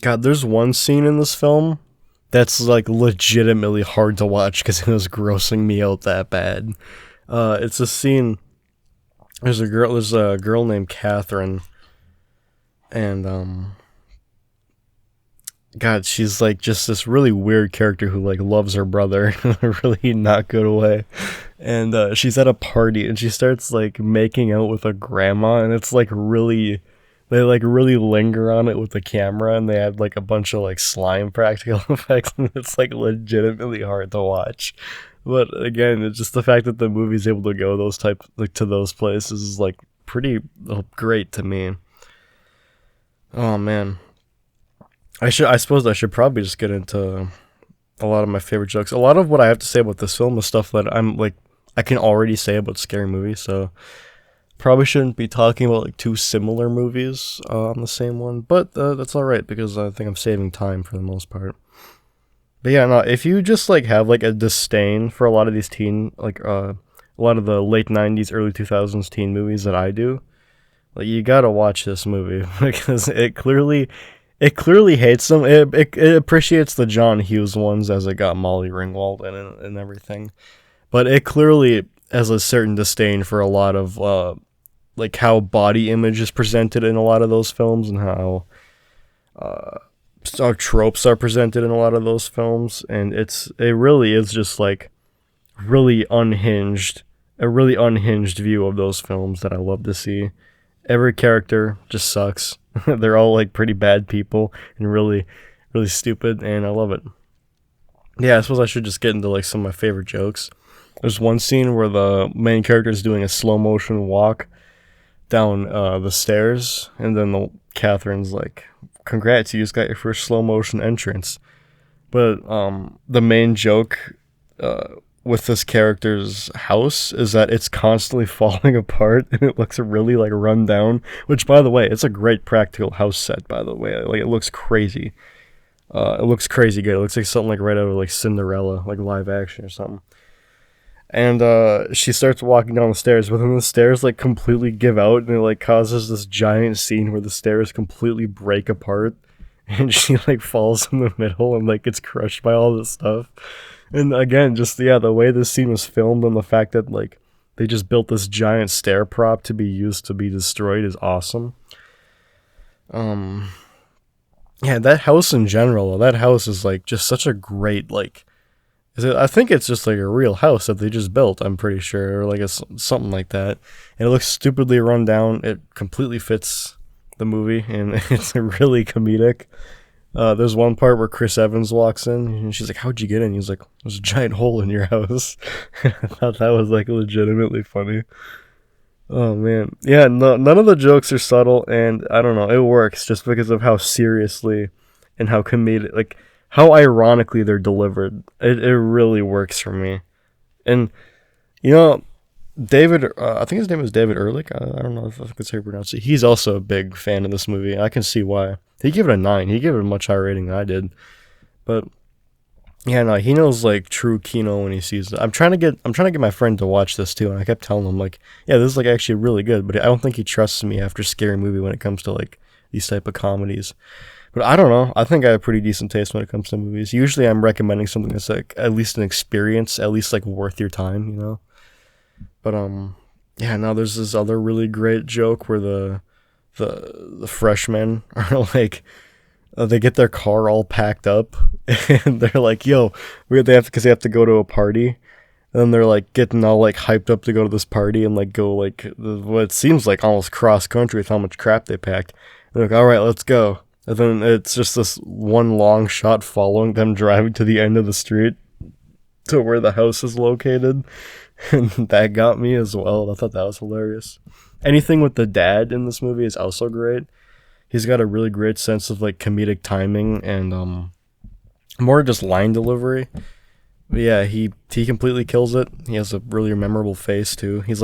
God, there's one scene in this film that's like legitimately hard to watch because it was grossing me out that bad. It's a scene. There's a girl named Catherine, and God, she's like just this really weird character who like loves her brother in a really not good way. And she's at a party and she starts like making out with a grandma, and it's like really, they like really linger on it with the camera, and they add like a bunch of like slime practical effects, and it's like legitimately hard to watch. But again, it's just the fact that the movie's able to go to those places is like pretty great to me. Oh man. I suppose I should probably just get into a lot of my favorite jokes. A lot of what I have to say about this film is stuff that I can already say about Scary Movie, so probably shouldn't be talking about like two similar movies on the same one, but that's alright, because I think I'm saving time for the most part. But yeah, no, if you just like have like a disdain for a lot of these a lot of the late 90s, early 2000s teen movies that I do, like you gotta watch this movie, because it clearly hates them. It appreciates the John Hughes ones, as it got Molly Ringwald in it and everything, but it clearly has a certain disdain for a lot of like how body image is presented in a lot of those films, and how tropes are presented in a lot of those films, and it really is just like a really unhinged view of those films that I love to see. Every character just sucks. They're all like pretty bad people and really, really stupid, and I love it. Yeah, I suppose I should just get into like some of my favorite jokes. There's one scene where the main character is doing a slow motion walk down the stairs, and then Catherine's like, "Congrats, you just got your first slow motion entrance." But the main joke with this character's house is that it's constantly falling apart, and it looks really like run down. Which, by the way, it's a great practical house set. By the way, like it looks crazy. It looks crazy good. It looks like something like right out of like Cinderella, like live action or something. And she starts walking down the stairs, but then the stairs like completely give out, and it like causes this giant scene where the stairs completely break apart, and she like falls in the middle and like gets crushed by all this stuff. And again, just the way this scene was filmed, and the fact that like they just built this giant stair prop to be used to be destroyed is awesome. Yeah, that house in general, that house is like just such a great like. I think it's just like a real house that they just built, I'm pretty sure, or like something like that. And it looks stupidly run down. It completely fits the movie, and it's really comedic. There's one part where Chris Evans walks in, and she's like, "How'd you get in?" He's like, "There's a giant hole in your house." I thought that was like legitimately funny. Oh man, yeah. No, none of the jokes are subtle, and I don't know, it works just because of how seriously and how comedic, like how ironically they're delivered. It really works for me. And you know, David, I think his name is David Ehrlich. I don't know if that's how you pronounce it. He's also a big fan of this movie. I can see why. He gave it a 9. He gave it a much higher rating than I did. But yeah, no, he knows like true Kino when he sees it. I'm trying to get my friend to watch this too, and I kept telling him like, yeah, this is like actually really good, but I don't think he trusts me after Scary Movie when it comes to like these type of comedies. But I don't know. I think I have pretty decent taste when it comes to movies. Usually I'm recommending something that's like at least an experience, at least like worth your time, you know? But yeah, now there's this other really great joke where the freshmen are like, they get their car all packed up, and they're like, "Yo, they have to go to a party," And then they're like getting all like hyped up to go to this party and like go like what seems like almost cross country with how much crap they packed. They're like, all right, let's go. And then it's just this one long shot following them driving to the end of the street to where the house is located. And that got me as well. I thought that was hilarious. Anything with the dad in this movie is also great. He's got a really great sense of like comedic timing and more just line delivery. But yeah, he completely kills it. He has a really memorable face too. He's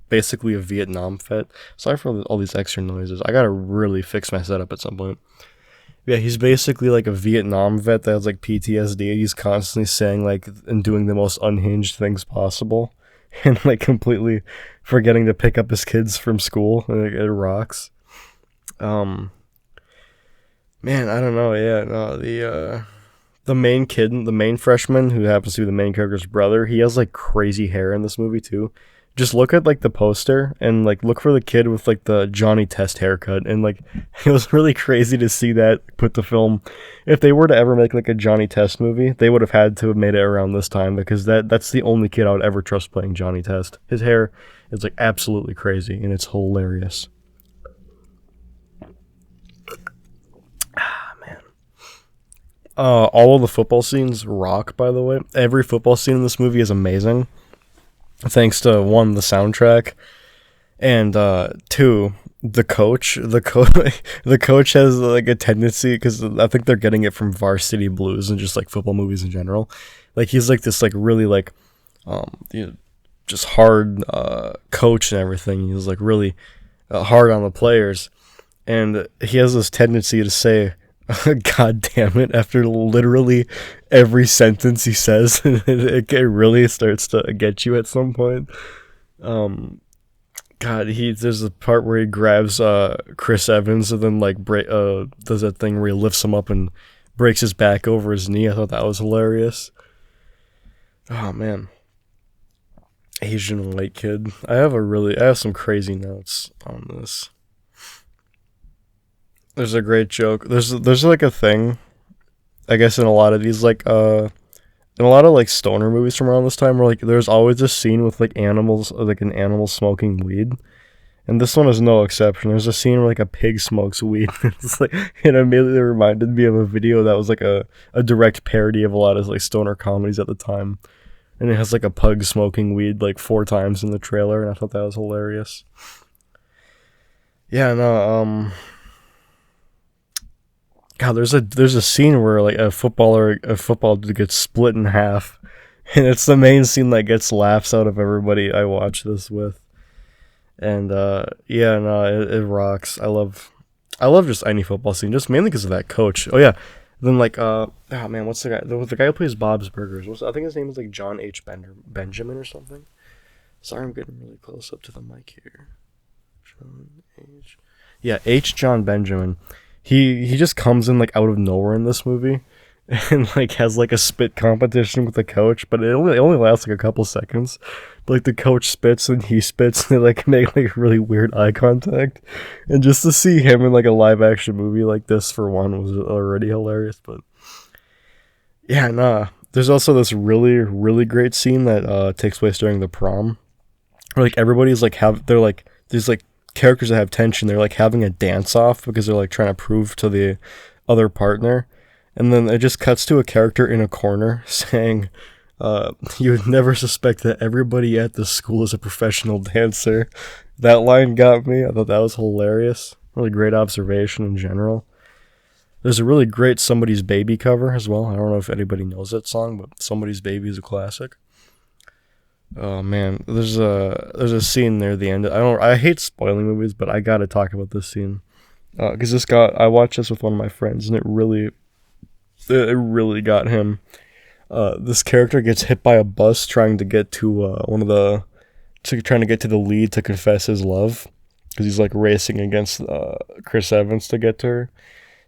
basically a Vietnam vet. Sorry for all these extra noises. I gotta really fix my setup at some point. Yeah, he's basically like a Vietnam vet that has like PTSD. He's constantly saying like and doing the most unhinged things possible, and like completely forgetting to pick up his kids from school. It rocks. Man, I don't know. Yeah, no, the main kid, the main freshman, who happens to be the main character's brother, he has like crazy hair in this movie too. Just look at like the poster and like look for the kid with like the Johnny Test haircut, and like it was really crazy to see that put to film. If they were to ever make like a Johnny Test movie, they would have had to have made it around this time, because that's the only kid I would ever trust playing Johnny Test. His hair is like absolutely crazy and it's hilarious. All of the football scenes rock, by the way. Every football scene in this movie is amazing. Thanks to one, the soundtrack, and two, the coach. The coach has like a tendency, because I think they're getting it from Varsity Blues and just like football movies in general. Like he's like this like really like just hard coach and everything. He's like really hard on the players, and he has this tendency to say God damn it after literally every sentence he says. It really starts to get you at some point. There's a part where he grabs Chris Evans and then like does that thing where he lifts him up and breaks his back over his knee. I thought that was hilarious. Oh man, Asian white kid. I have some crazy notes on this. There's a great joke. There's like a thing, I guess, in a lot of these like in a lot of like stoner movies from around this time, where like there's always a scene with like animals, like an animal smoking weed, and this one is no exception. There's a scene where like a pig smokes weed. It's like it immediately reminded me of a video that was like a direct parody of a lot of like stoner comedies at the time, and it has like a pug smoking weed like 4 times in the trailer, and I thought that was hilarious. Yeah, no, God, there's a scene where like a football gets split in half, and it's the main scene that gets laughs out of everybody I watch this with. And yeah, no, it rocks. I love just any football scene, just mainly because of that coach. Oh yeah, then like oh man, what's the guy? The guy who plays Bob's Burgers. I think his name is like John H. Benjamin or something. Sorry, I'm getting really close up to the mic here. John Benjamin. He just comes in like out of nowhere in this movie, and like has like a spit competition with the coach, but it only lasts like a couple seconds. But like the coach spits and he spits, and they like make like really weird eye contact, and just to see him in like a live action movie like this for one was already hilarious. But yeah, nah. There's also this really really great scene that takes place during the prom, where like everybody's like they're like these like characters that have tension. They're like having a dance off because they're like trying to prove to the other partner, and then it just cuts to a character in a corner saying, you would never suspect that everybody at this school is a professional dancer. That line got me. I thought that was hilarious. Really great observation in general. There's a really great Somebody's Baby cover as well. I don't know if anybody knows that song, but Somebody's Baby is a classic. Oh man, there's a scene near the end. I hate spoiling movies, but I gotta talk about this scene because I watched this with one of my friends, and it really got him. This character gets hit by a bus trying to get to trying to get to the lead to confess his love, because he's like racing against Chris Evans to get to her.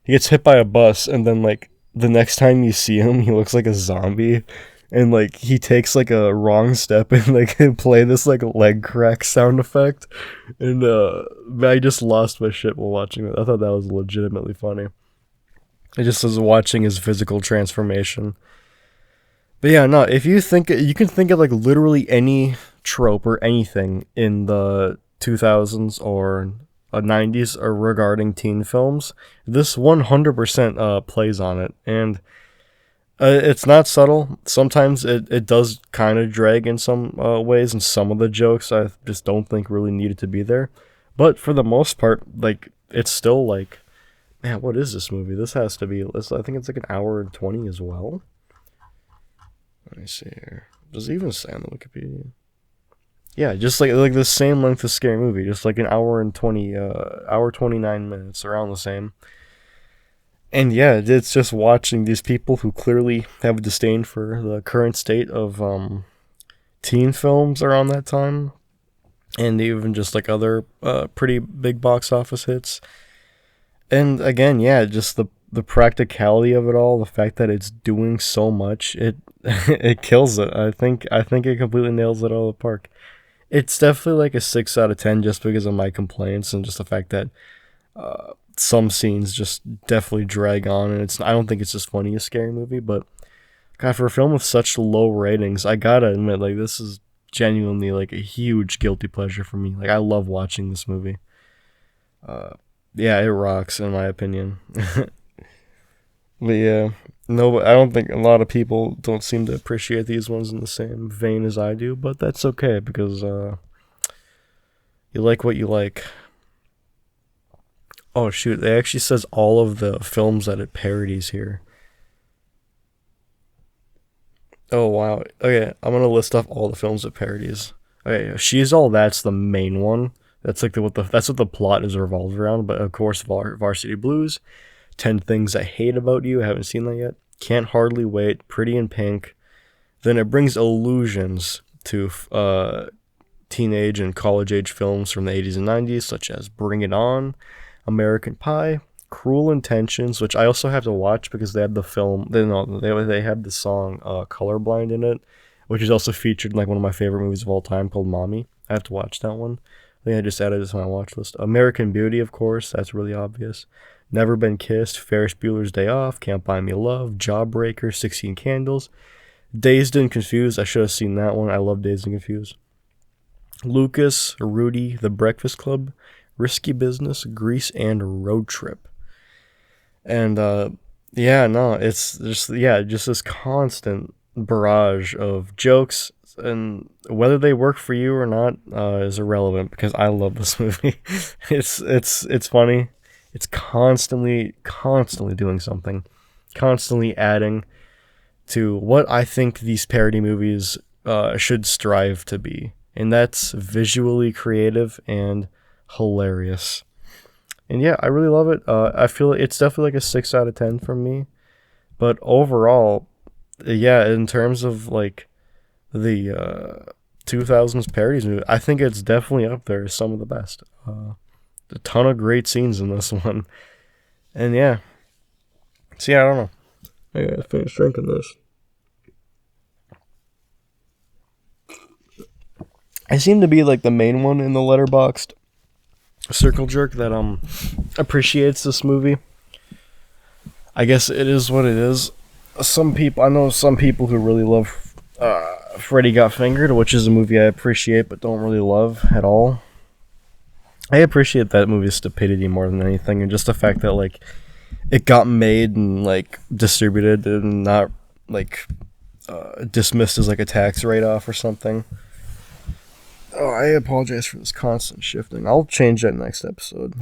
He gets hit by a bus, and then like the next time you see him, he looks like a zombie. And like he takes like a wrong step and like play this like leg crack sound effect, and I just lost my shit while watching it. I thought that was legitimately funny. I just was watching his physical transformation. But yeah, no, if you think you can think of like literally any trope or anything in the 2000s or 90s or regarding teen films, this 100% plays on it. And it's not subtle. Sometimes it does kind of drag in some ways, and some of the jokes I just don't think really needed to be there. But for the most part, like, it's still like, man, what is this movie? This has to be, I think it's like an hour and 20 as well. Let me see here. Does it even say on the Wikipedia? Yeah, just like the same length as Scary Movie, just like an hour and 20, hour 29 minutes, around the same. And yeah, it's just watching these people who clearly have a disdain for the current state of teen films around that time, and even just like other pretty big box office hits. And again, yeah, just the practicality of it all, the fact that it's doing so much, it it kills it. I think it completely nails it out of the park. It's definitely like a 6 out of 10 just because of my complaints and just the fact that some scenes just definitely drag on, and I don't think it's as funny as Scary Movie, but God, for a film with such low ratings, I gotta admit, like, this is genuinely like a huge guilty pleasure for me. Like, I love watching this movie. Yeah, it rocks in my opinion. But yeah, no, I don't think a lot of people don't seem to appreciate these ones in the same vein as I do, but that's okay because you like what you like. Oh shoot, it actually says all of the films that it parodies here. Oh wow. Okay, I'm gonna list off all the films it parodies. Okay, She's All That's the main one. That's like that's what the plot is revolved around. But of course, Varsity Blues, 10 Things I Hate About You. I haven't seen that yet. Can't Hardly Wait. Pretty in Pink. Then it brings allusions to teenage and college age films from the 80s and 90s, such as Bring It On, American Pie, Cruel Intentions, which I also have to watch because they had the film. They had the song "Colorblind" in it, which is also featured in like one of my favorite movies of all time called "Mommy." I have to watch that one. I think I just added it to my watch list. American Beauty, of course, that's really obvious. Never Been Kissed, Ferris Bueller's Day Off, Can't Buy Me Love, Jawbreaker, 16 Candles, Dazed and Confused. I should have seen that one. I love Dazed and Confused. Lucas, Rudy, The Breakfast Club, Risky Business, Grease, and Road Trip. And yeah, no, it's just this constant barrage of jokes, and whether they work for you or not is irrelevant because I love this movie. It's funny. It's constantly doing something, constantly adding to what I think these parody movies should strive to be, and that's visually creative and hilarious. And yeah, I really love it. I feel it's definitely like a 6 out of 10 from me. But overall, yeah, in terms of like the 2000s parodies movie, I think it's definitely up there as some of the best. A ton of great scenes in this one. And yeah. See, I don't know. I gotta finish drinking this. I seem to be like the main one in the Letterboxd circle jerk that appreciates this movie. I guess it is what it is. I know some people who really love Freddy Got Fingered, which is a movie I appreciate but don't really love at all. I appreciate that movie's stupidity more than anything, and just the fact that like it got made and like distributed and not like dismissed as like a tax write-off or something. Oh, I apologize for this constant shifting. I'll change that next episode.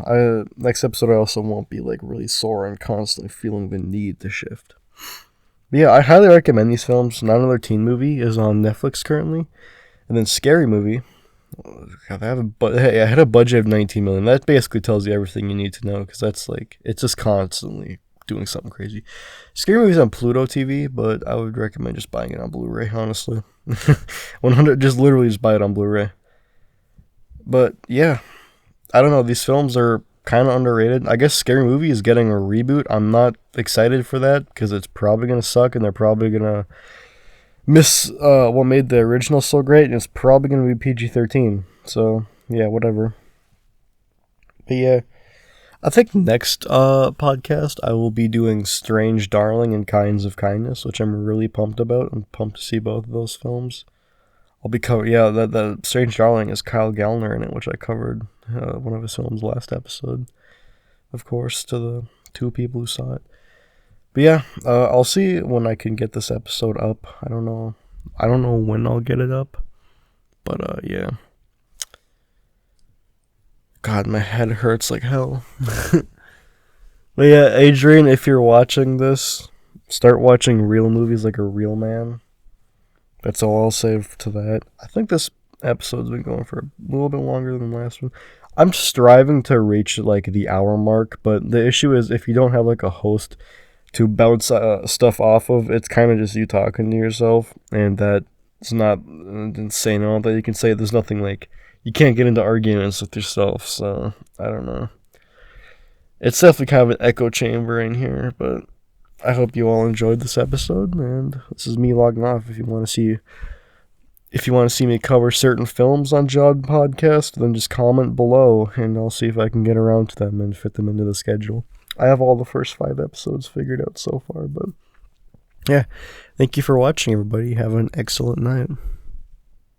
Next episode I also won't be like really sore and constantly feeling the need to shift. But yeah, I highly recommend these films. Not Another Teen Movie is on Netflix currently, and then Scary Movie. God, I had a budget of $19 million. That basically tells you everything you need to know because that's like it's just constantly doing something crazy. Scary Movie's on Pluto TV, but I would recommend just buying it on Blu-ray. Honestly, 100. Just literally just buy it on Blu-ray. But yeah, I don't know. These films are kind of underrated. I guess Scary Movie is getting a reboot. I'm not excited for that because it's probably gonna suck, and they're probably gonna miss what made the original so great, and it's probably gonna be PG-13. So yeah, whatever. But yeah, I think next podcast I will be doing Strange Darling and Kinds of Kindness, which I'm really pumped about. I'm pumped to see both of those films. I'll be cover yeah, the Strange Darling is Kyle Gallner in it, which I covered one of his films last episode, of course, to the two people who saw it. But yeah, I'll see when I can get this episode up. I don't know when I'll get it up, but yeah. God, my head hurts like hell. But yeah, Adrian, if you're watching this, start watching real movies like a real man. That's all I'll say to that. I think this episode's been going for a little bit longer than the last one. I'm striving to reach like the hour mark, but the issue is if you don't have like a host to bounce stuff off of, it's kind of just you talking to yourself, and that's not insane. All that you can say, there's nothing like you can't get into arguments with yourself. So I don't know. It's definitely kind of an echo chamber in here, but I hope you all enjoyed this episode, and this is me logging off. If you want to see me cover certain films on Jog Podcast, then just comment below, and I'll see if I can get around to them and fit them into the schedule. I have all the first 5 episodes figured out so far, but yeah. Thank you for watching, everybody. Have an excellent night.